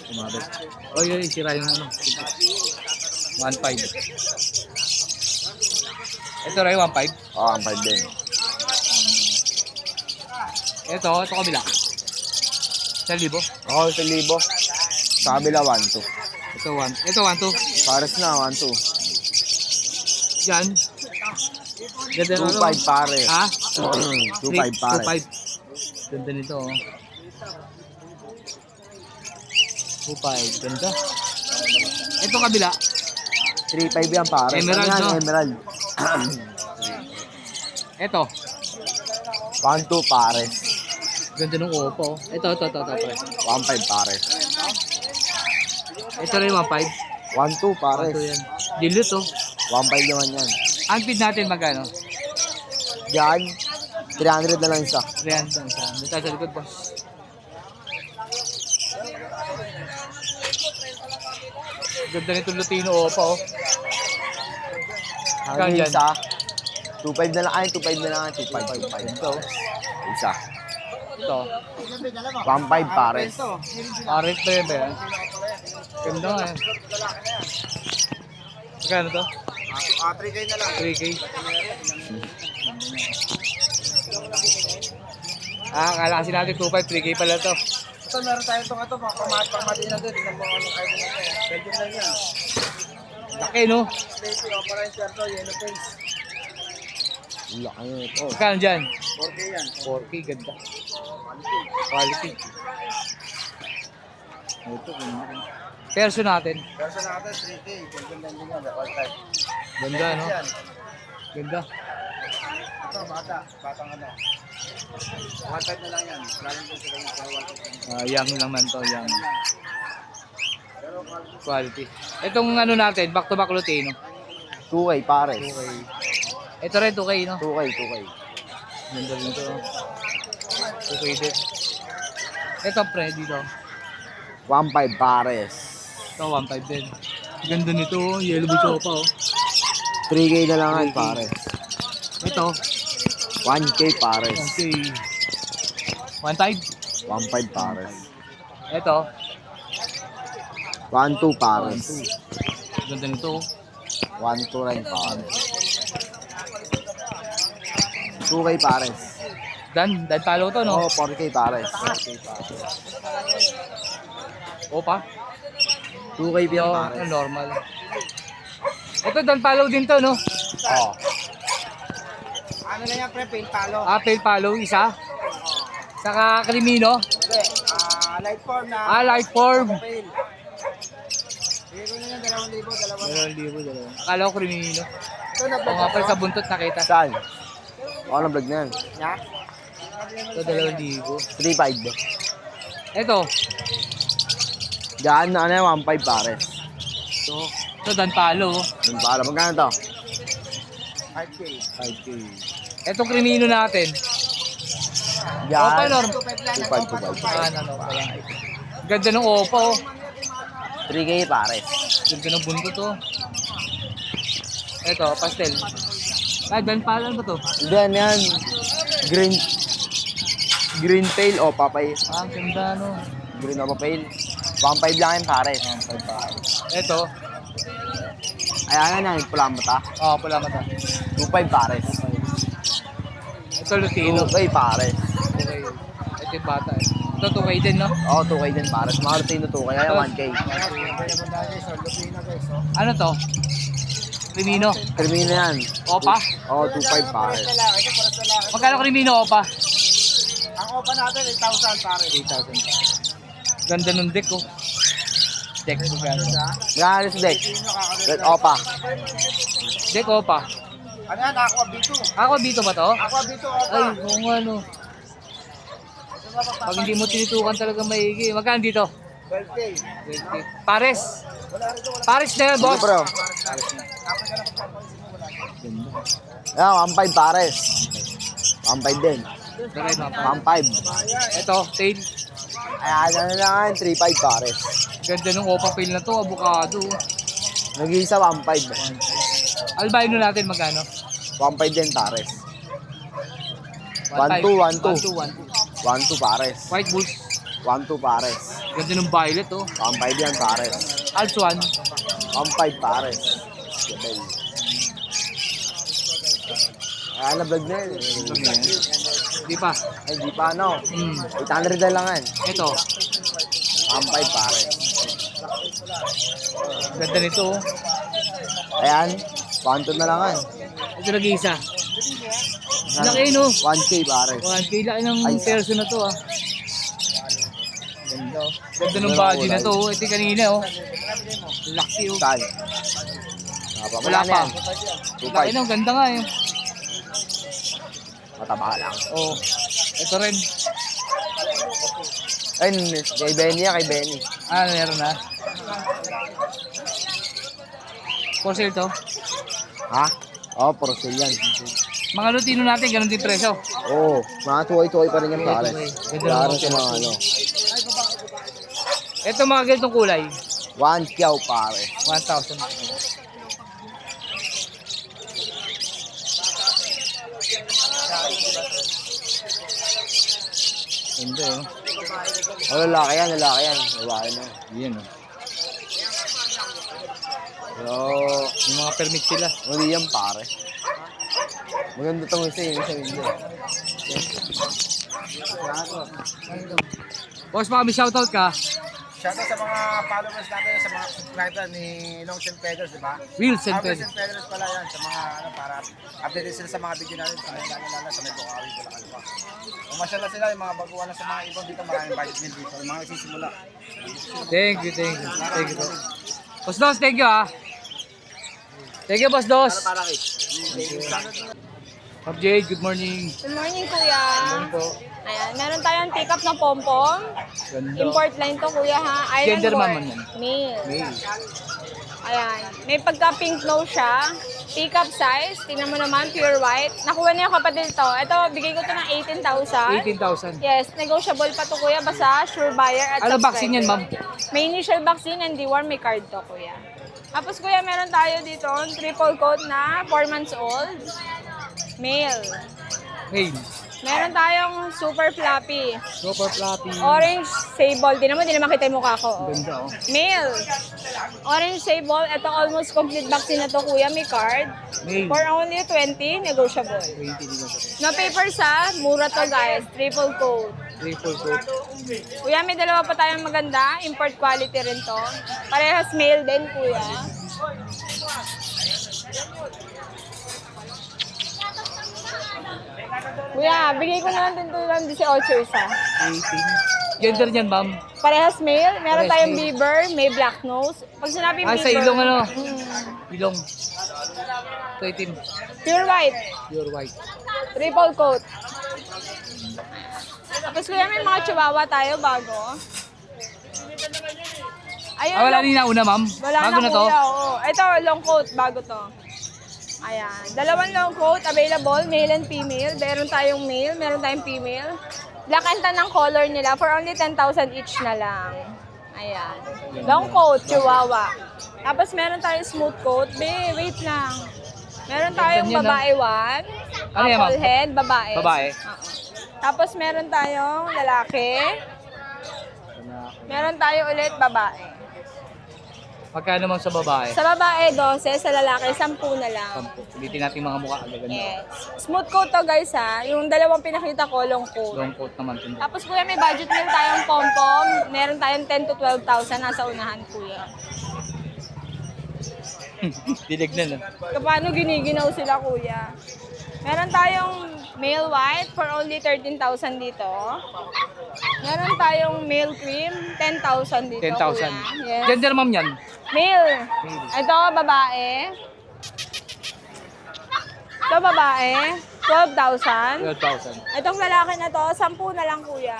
Sumabit. Oh, yun, sira yung ano. 1.5. Ito rin, 1.5. Oh, 1.5 din. Ito kabila. 1,000. Oh, 1,000. Sa kabila 1-2. Ito 1, 2. Pares na 1-2. Yan. Ganda ng 2-5 pare. Ha? 2-5 pare. 2.5. Ganda nito, oh. 2.5. Ganda. Ito kabila. 3-5 yan pare. Emerald, Ano yan? no? Emerald. Ito. 1-2 pare. Ganda ng Oppo. Ito. 1-5 pare. Ito rin 1.5. 1-2 pare. Ito yan. Dilute, oh. 1-5 naman yan. Ang feed natin magkano? Diyan, 300 na lang isa. 300 lang sa. Dito tayo sa likod, boss. Ganda nito Lutino Oppo, oh. Ano Magkano yung dyan? isa? 2-5 na lang. Ay, 2-5 na lang. 2-5. Ito. Isa. Ito. 1-5 pares. Arit ba yun ba yan? Ganda nga yan. Magkano to? 3K na lang. 3K. Akala kasi natin 2.5, 3K pala to. Ito, meron tayo itong ito. Pamati na din. Tingnan mo anong kayo na ito. Belgium lang yan. Laki, no? Safety, opera yung shirt, yellow face. Laki nyo ito. Magkano dyan? 4K yan. 4K, ganda. Quality. Ito, ganda. Perso natin. Verso natin, 3K. Belgium lang din yan. All type. Ganda, no? Yan. Ganda. Ito, bata. Batang ano. One type na lang yan. Galing ko sila yung one type. Young naman to, young. Quality. Itong ano natin, back to back Lutino. 2K pares. 2K. Ito rin 2K, no? 2K. Ganda rin to. 2K din. Ito pre, dito. 1.5 pares. Ito, 1.5 din. Ganda nito, oh. Yellow bichopa, oh. 3K na lang yan pares. Ito, 1K pares. 1K. 1.5. 1.5 pares. Ito, 1.2 pares. ganda nito, oh. 1.2 rin pares. 2K pares. Dan palo to, no? Oh, 4K pares. Opa. 2K yan Yo, pares. normal. Ito, dan palo din to, no? Oh. Ano na yan, pre? Paint palo. Apple palo, isa. Saka Crimino. Hindi. Light form na. Light form. Paint. Bigay ko na yan, 2,000, dalawa. Akala ko Crimino. Ito na, O nga pala sa buntot nakita. Saan? Ano vlog na yan? niya. Ito 2,000. 3.5. Ito. Diyan na ano yan, 1.5 pares. Ito, dan palo. oh. Yung pala, magkano to? 5K. 5K. Ito Crimino natin. Opa, Diyan. norm. 2.5. Ano pala. Ganda ng Opa, oh. 3K pares. Ganda ng buntot, oh. Ito, pastel. Dan palo ba to? Diyan yan. Green tail o papay. Ang ganda, no? Green o papay. 1.5 lang yan pares. Ito. Ayan yan, pula mata. Pula mata. 2.5 pares. Ito Lutino. 2K pares. Okay. Ito yung bata, eh. Ito 2K din, no? Oo, 2K din pares. Mga Lutino 2K, kaya 1K. Ano to? Crimino. Termino yan. Opa? Oo, 2.5 pares. Magkano Crimino, Opa? Ang opa natin, 8,000 pare. 8,000. Ganda ng deck, oh. Deck, magkano? Magkano sa deck? Red Opa. Deck, Opa. Ano yan, Aqua B2. Ako, dito ba to? Aqua B2, opa. Ay, oo nga, no. Pag hindi mo tinitukan talaga maigi. Magkano dito? 12K. Pares. Pares na yan, Sige boss. bro. Yan, 1.5 pares. 1.5 din. 1.5. Ito, tail. Ayan, ano lang yan, 3.5 pares. Ganda ng Opa pail na to, avocado. Nag-iisa 1.5. Albino natin magkano? 1.5 din pares. 1.5. 1.2, 1.2. 1.2 pares. White Bulls. 1.2 pares. Ganda ng violet, oh. 1.5 yan pares. Alps 1. 1.5 pares. Ayan na vlog na yun. Di pa. Ay, di pa ano. 800 na lang yan. Ito. 1.5 pares. Ganda nito oh. Ayan, quantum na lang yan. Ito nag-iisa. Laki no. 1K pare. 1K laki ng Ay, perso na to ah. Ganda oh. Ganda ng body na to oh. Ito yung kanina oh. Laki oh. Saan? Wala na pa. yan. Laki 2.5. no, ganda nga eh. Mataba lang. Oh. Ito rin. Ayun, kay Benny yan, kay Benny. Ah, meron na. For sale to. Ha? Oo, puro sale yan. Mga Lutino natin, ganun din presyo. Oo, mga tuway-tuway pa rin yan pare. Ganda Wala ng rin sa mga ano. Ito mga ganitong kulay. 1K pare. 1,000. Ganda oh. Oh, lalaki yan, lalaki yan. Babae na. Yan oh. Pero, Yung mga permit sila. mali yan pare. Maganda tong isa yung isa hindi. Boss, baka may shoutout ka. Shoutout sa mga followers natin, sa mga subscriber ni Long St. Pedros, di ba? Wheels and Long Pedro. St. Pedros pala yan, sa mga ano, para update sila sa mga video natin, sa mga lalo sa may Bukawi, Bulacan pa. Umasyala sila, yung mga baguhan na sa mga ibon dito, maraming budget meal dito, yung mga nagsisimula. Thank you, thank you. Thank you. Boss Dos, thank you ah. Thank you, Boss Dos. Para kay. Ma'am Jade, good morning. Good morning, kuya. Po. Ayan, meron tayong pick up na pompom. Ganda. Import line to, kuya, ha? Island Gender born. man yan. Male. Male. Ayan. May pagka-pink nose siya. Pick up size. Tingnan mo naman, pure white. Nakuha niya yung kapatid to. Ito, bigay ko to ng 18,000. 18,000. Yes, negotiable pa to, kuya. Basta sure buyer at Ano vaccine yan, ma'am? May initial vaccine and deworm. May card to, kuya. Tapos, kuya, meron tayo dito triple coat na 4 months old. Male. Male. Meron tayong super floppy. Super floppy. Orange sable. Di naman kita yung mukha ko. Ganda oh. Male. Orange sable. Ito almost complete vaccine na to, kuya. May card. Male. For only 20, negotiable. 20 dito. No paper sa. Mura to, guys. Triple coat. Triple coat. Kuya, may dalawa pa tayong maganda. Import quality rin to. Parehas male din, kuya. Kuya, bigay ko na lang din ito ng 18 isa. 18. Gender niyan, ma'am. Parehas male. Meron Parehas tayong male. beaver, may black nose. Pag sinabing Ah, beaver... sa ilong ano? Mm, Ilong. Ito itim. pure white. Pure white. Triple coat. Tapos kuya, may mga chihuahua tayo bago. Ayun, Ah, wala rin na una, ma'am? Wala Bago na, na to? kuya, oo. Ito, long coat, bago to. Ayan. Dalawang long coat, available, male and female. Meron tayong male, meron tayong female. Black and tan ang color nila for only 10,000 each na lang. Ayan. Long coat, chihuahua. Tapos meron tayong smooth coat. Wait lang. Meron tayong Ganyan, babae one. Ano yan, ma'am? Apple head, babae. Babae. Oo. Tapos meron tayong lalaki. Meron tayo ulit babae. Magkano ma'am sa babae? Sa babae, 12. Sa lalaki, 10 na lang. 10. Ulitin natin mga mukha. Ganda. Yes. Smooth coat to, guys, ha. Yung dalawang pinakita ko, long coat. Long coat naman. Ganda. Tapos, kuya, may budget meal tayong pom-pom. Meron tayong 10 to 12,000 nasa unahan, kuya. Dilig na, no? Paano giniginaw sila, kuya? Meron tayong male white for only 13,000 dito. Meron tayong male cream, 10,000 dito, 10,000. kuya. Yes. Gender ma'am yan? Male. Ito, babae. Ito, babae. 12,000. 12,000. Itong lalaki na to, 10 na lang, kuya.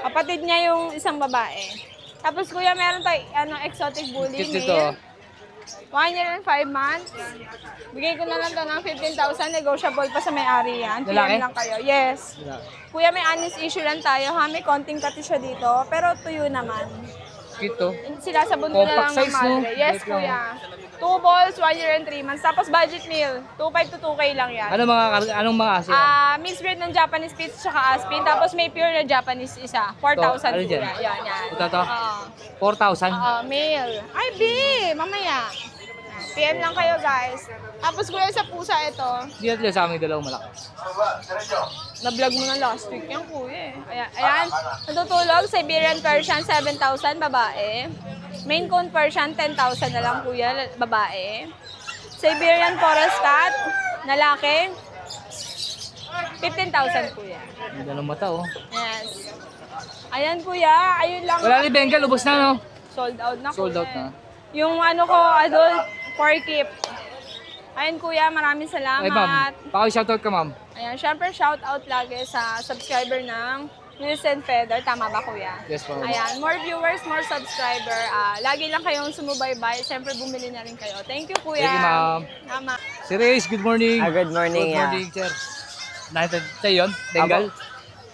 Kapatid niya yung isang babae. Tapos, kuya, meron tayo exotic bully, Cute ito. male. 1 year and 5 months. Bigay ko na lang to ng 15,000. Negotiable pa sa may-ari yan. Lalaki? PM lang kayo. Yes. Kuya, may honest issue lang tayo, ha? May konting kati siya dito. Pero tuyo naman. Cute to. Sinasabon ko na lang Compact ng size, no? madre. Yes, Wait lang. kuya. 2 balls, 1 year and 3 months. Tapos budget meal. 2.5 to 2K lang yan. Anong mga aso yan? Mixed breed ng Japanese Spitz tsaka Aspin. Tapos may pure na Japanese isa. 4,000 ano kuya. dyan? Yan. Ito to? Oo. 4,000? Male. Ay, B! Mamaya. PM lang kayo guys. Tapos kuya sa pusa ito, Hindi natin sa amin dalawang malaki. na-vlog mo na last week yan kuya eh. Ayan. Natutulog, Siberian Persian 7,000 babae. Maine Coon Persian 10,000 na lang kuya, babae. Siberian Forest Cat, lalaki, 15,000 kuya. Ganda ng mata, oh. Yes. Ayan kuya, ayun lang. Wala ni Bengal, ubos na, no? Sold out na Sold kuya. out na. Yung ano ko, adult, 4-keep. Ayun kuya, maraming Ay, ma'am. salamat. Paki-shoutout ka, ma'am. Ayan, syempre shout out lagi sa subscriber ng Nielsen Feather. Tama ba kuya? Yes, ma'am. Ayan, more viewers, more subscriber. Lagi lang kayong sumubaybay. Siyempre bumili na rin kayo. Thank you kuya. Thank you, ma'am. Tama. Si Reyes, good morning. Good morning. Good morning, sir. Nakita sa'yo yun, Bengal?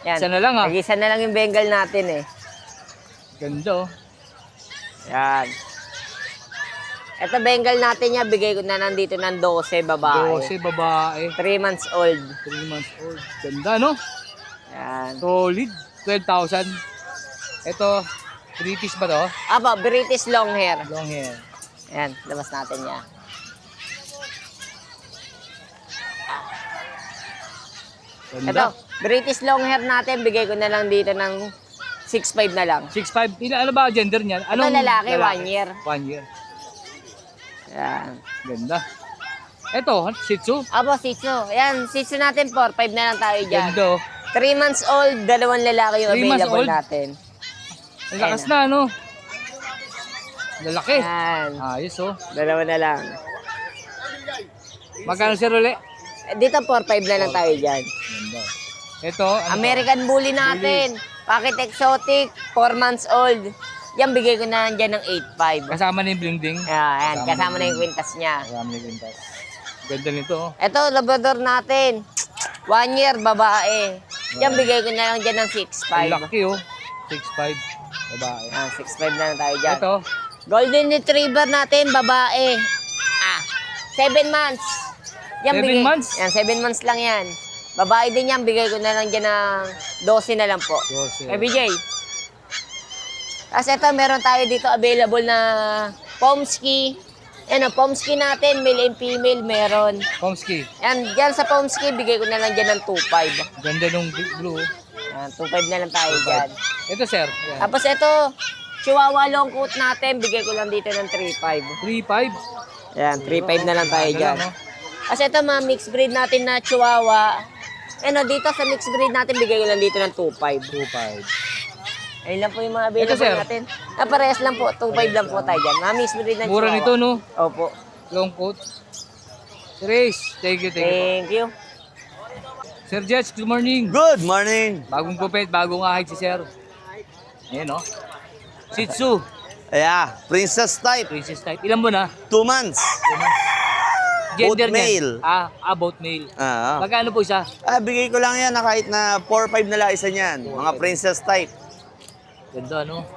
Yan. Isa na lang, ah. Nag-isa na lang yung Bengal natin eh. Ganda, oh. Yan. Ito Bengal natin niya, bigay ko na nandito ng 12 babae. 12 babae, 3 months old. 3 months old. Ganda, no? Yan. Solid. 12,000. Ito, British ba to? Apo, British long hair. Long hair. Yan, labas natin niya. Ganda. Ito, British long hair natin, bigay ko na lang dito ng 6'5 na lang. 6'5". Ano ba gender niyan? Ito lalaki, 1 year. 1 year. Yan. Ganda. Ito, Shih Tzu. Apo, Shih Tzu. Yan, Shih Tzu natin, 4'5 na lang tayo dyan. Ganda, oh. 3 months old, 2 lalaki yung 3 months available old? natin. Ang lakas na, ano? Lalaki. Yan, Ayos, oh. 2 na lang. Magkano si Role? Dito, 4'5 na lang tayo dyan. Ganda. Ito, ano to? American Bully natin. Pocket Exotic, 4 months old. Yan, bigay ko na dyan ng 8'5. Kasama na yung bling-bling. Yan, kasama na yung kwintas niya. Kasama na yung quintas. Ganda nito, oh. Ito, Labrador natin. 1 year, babae. Yan, bigay ko na lang dyan ng Ang 6'5. laki, oh. 6'5". Babae. Yan, 6'5 na lang tayo dyan. Ito, Golden Retriever natin, babae. 7 months. Yan, 7 months? Yan, 7 months lang yan. Babae din yan, bigay ko na lang dyan ng 12 na lang po. 12. BJ. Tapos ito, meron tayo dito available na Pomsky. Yan o, Pomsky natin, male and female, meron. Pomsky. Yan, dyan sa Pomsky, bigay ko na lang dyan ng 2.5. Ganda nung blue. Yan, 2.5 na lang tayo dyan. Ito, sir. Yan. Tapos ito, Chihuahua long coat natin, bigay ko lang dito ng 3.5. 3.5. Yan, 3.5 na lang tayo Ano dyan. lang, no? Kasi ito mga mixed breed natin na Chihuahua. Ano, dito sa mixed breed natin, bigay ko lang dito ng 2.5. 2.5. Ayun lang po yung mga available Ito, sir. natin. Parehas lang po, 2.5 lang po tayo dyan. Mga mixed breed na Mura Chihuahua. nito, no? Opo. Long coat. Sir Ace, thank you, thank you. Thank you. Sir Jets, good morning. Good morning! Bagong kupit, bagong ahit si Sir. Ayan, no? Shih Tzu, Yeah, princess type, princess type. Ilan buwan na? 2 months. Gender Both male. niyan? Both male. Magkano po isa? Bigay ko lang yan na kahit na 4-5 na lang isa niyan. Mga princess type. Ganda, no?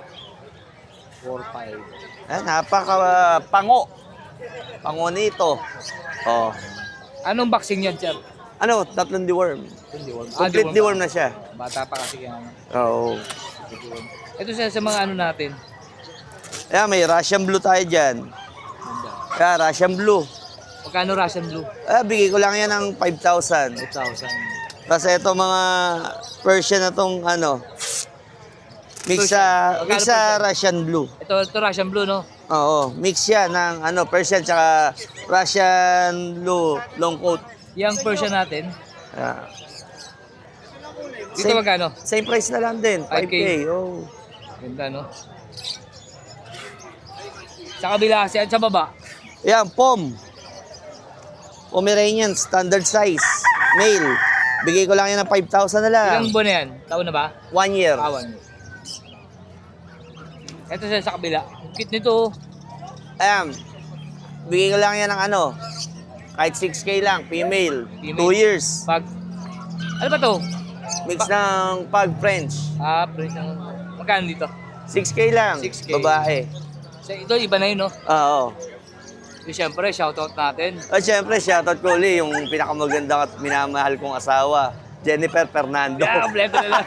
4.5. Napaka-pango. Pango nito. Oh. Anong vaccine yan, Sir? Ano, tatlong deworm. Complete deworm na siya. Bata pa kasi kaya. Oo. Ito siya sa mga ano natin. Yeah, may Russian blue tayo dyan. Ganda. Yeah, Russian blue. Magkano Russian blue? Bigay ko lang yan ng 5,000. 8,000. Tapos ito mga Persian na tong ano, mix sa Russian blue. Ito Russian blue, no? Oo, mix yan ng ano, Persian tsaka Russian blue long coat. Yung Persian natin, Yeah. dito Same- magkano? Same price na lang din, 5K. 5K. Oh. Ganda, no? Sa kabila, sa baba. Yan, Pomeranian, standard size, male. Bigay ko lang yan ng 5,000 na lang. Ilang buwan na yan? Taon na ba? 1 year. Awan. Ito siya sa kabila. Ang cute nito. Ayan, bigay ko lang yan ng ano, kahit 6K lang, female, 2 years. Pag, ano ba to? Mix ng pag French. Price ng, magkano dito? 6K lang, 6K. babae. Ito, iba na yun, no? Oo. Siyempre, shoutout natin. At syempre, shoutout ko ulit yung pinakamaganda at minamahal kong asawa, Jennifer Fernando. Yeah, kompleto na lang.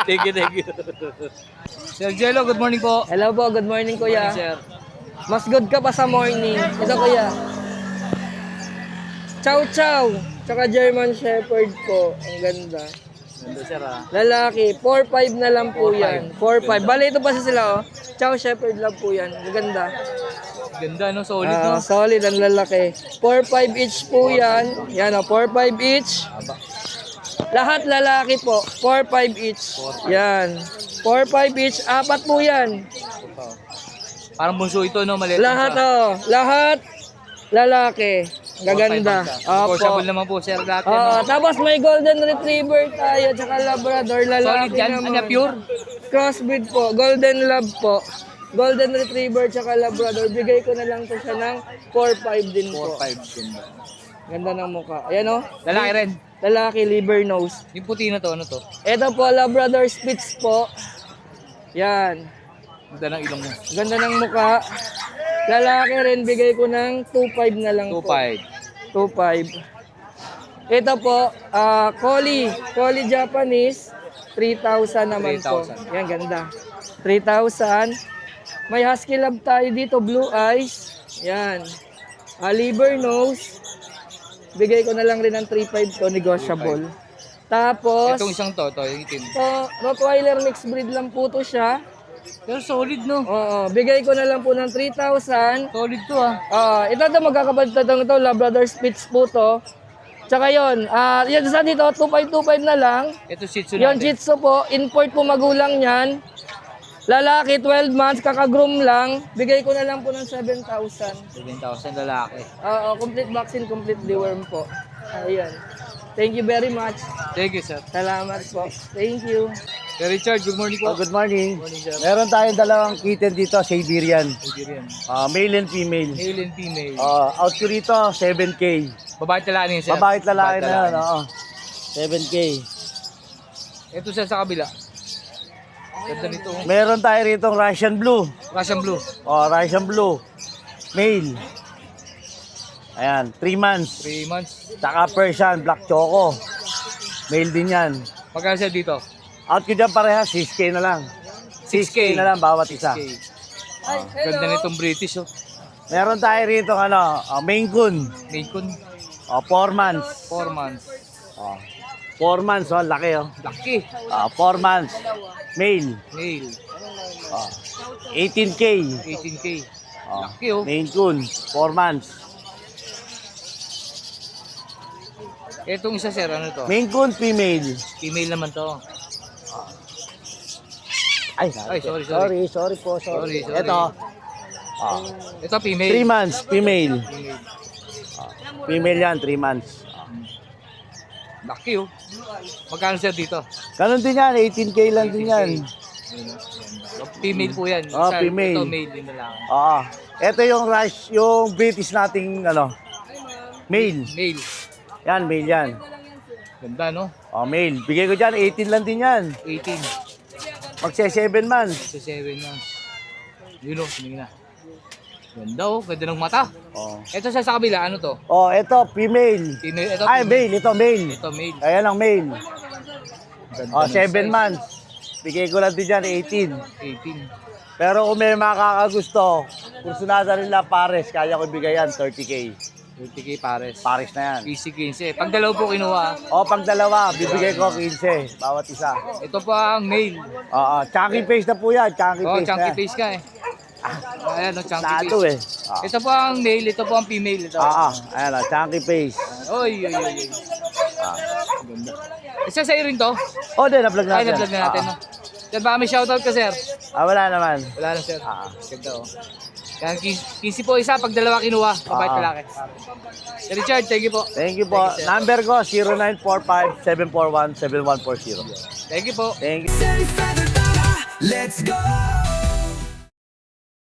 Thank you, thank you. Sir Jello, good morning po. Hello po, good morning Good morning, kuya. sir. Mas good ka pa sa morning. Ito kuya. Chow Chow. Tsaka German Shepherd po. Ang ganda. Ganda sir ah. Lalaki, 4-5 na lang po yan. 4-5. Bale, ito pa sila oh. Chow Shepherd Love po yan. Ang ganda. Ganda no, solid no. Solid ang lalaki. 4-5 each po yan. Yan oh, 4-5 each. Lahat lalaki po. 4-5 each. Yan. 4-5 each. 4 po yan. Parang bunso ito no, maliit. Lahat oh. Lahat lalaki. Gaganda. Opo. Negotiable naman po sir dati. Tapos may golden retriever tayo, tsaka labrador, lalaki Solid yan, naman. ano pure? Crossbreed po, golden lab po. Golden retriever, tsaka labrador. Bigay ko na lang to siya ng 4-5 din po. 4-5 ganda. Ganda ng mukha. Ayan o. Lalaki rin. Lalaki, liver nose. Yung puti na to, ano to? Ito po, labrador spitz po. Yan. Ganda ng ilong mo. Ganda ng mukha. Lalaki rin, bigay ko ng 2-5 na lang po. 2-5. 2.5. Ito po, Collie Japanese, 3,000 naman 3,000. po. Yan, ganda. 3,000. May husky lab tayo dito, blue eyes. Yan. Liver nose. Bigay ko na lang rin ng 3.5 to, negotiable. Tapos, Itong isang to, yung itim. ito, Rottweiler mixed breed lang po to siya. Pero solid no. Oo, bigay ko na lang po ng 3,000. Solid to ah. Ito magkakapatid ito, Labrador Spitz po to. Tsaka yun, yan sa dito, 2.5 na lang. Ito Shih Tzu Yung natin. Shih Tzu po, import po magulang yan. Lalaki, 12 months, kakagroom lang. Bigay ko na lang po ng 7,000. 7,000 lalaki. Complete vaccine, complete deworm po. Ayan. Thank you very much. Thank you sir. Salamat po. Thank you. Sir Richard, good morning po. Good morning. Morning sir. Meron tayong dalawang kitten dito, Siberian. Nigerian. Male and female. Male and female. Out ko rito, 7K. Babae at lalaki sir. Babae at lalaki Babae na at yun, oo. 7K. Ito sir sa kabila. Ganda nito. Meron tayo rito Russian Blue. Russian Blue. Russian Blue. Male. Ayan, 3 months. 3 months. Tsaka Persian, Black Choco. Male din yan. Magkano sir dito? Out ko dyan parehas, 6K na lang. 6K na lang bawat isa. 6K. Ganda nitong British oh. Meron tayo rito Maine Coon. Maine Coon. 4 months. 4 months. 4 months, laki Laki. 4 months. Male. Male. 18K. 18K. Laki oh. Maine Coon, 4 months. Etong isa sir, ano to? Maine Coon, female. Female naman to. Ay, sorry po. Sorry. Ito, Ito female. 3 months, female. Female yan, 3 months. Laki oh. Magkano sir dito? Ganun din yan, 18K lang din yan. Female po yan. Isa, Female. Ito male din na lang. Ito yung British nating male. Male. Yan, male yan. Ganda no? Male. Bigay ko dyan, 18 lang din yan. 18. Magse 7 months. Sa 7 months. Yun oh, tingnan na. Ganda oh, ganda ng mata. Ito sa kabila, ano to? Ito, female. Female, ito Ay, female. male. Ito, male. Ito male. Ayan ang male. Ganda ng 7 size. months. Bigay ko lang din dyan, 18. 18. Pero kung may makakagusto, kursunada rin lang pares, kaya ko bigay yan, 30K. 30K pares. Pares na yan. PC 15. Pag dalaw po kinuha. Pag dalawa, bibigay ko 15, bawat isa. Ito pa ang male. Chunky face na po yan, chunky Oh, face chunky na yan. face ka eh. Ayan, chunky Sado face. Ito po ang male, ito po ang female. Ito. Ayan chunky face. Oy. Ganda. Isa sa'yo rin to? Na-vlog natin. Ay, na-vlog na natin. No? Sir, baka may shoutout ka, sir? Wala naman. Wala na, sir. Ganda, oh. Yan, kisi po isa pag dalawa kinuha. Kapait lalaki. Sir Richard, thank you po. Thank you po. Number ko, 0945-741-7140. Thank you po. Thank you. Let's go!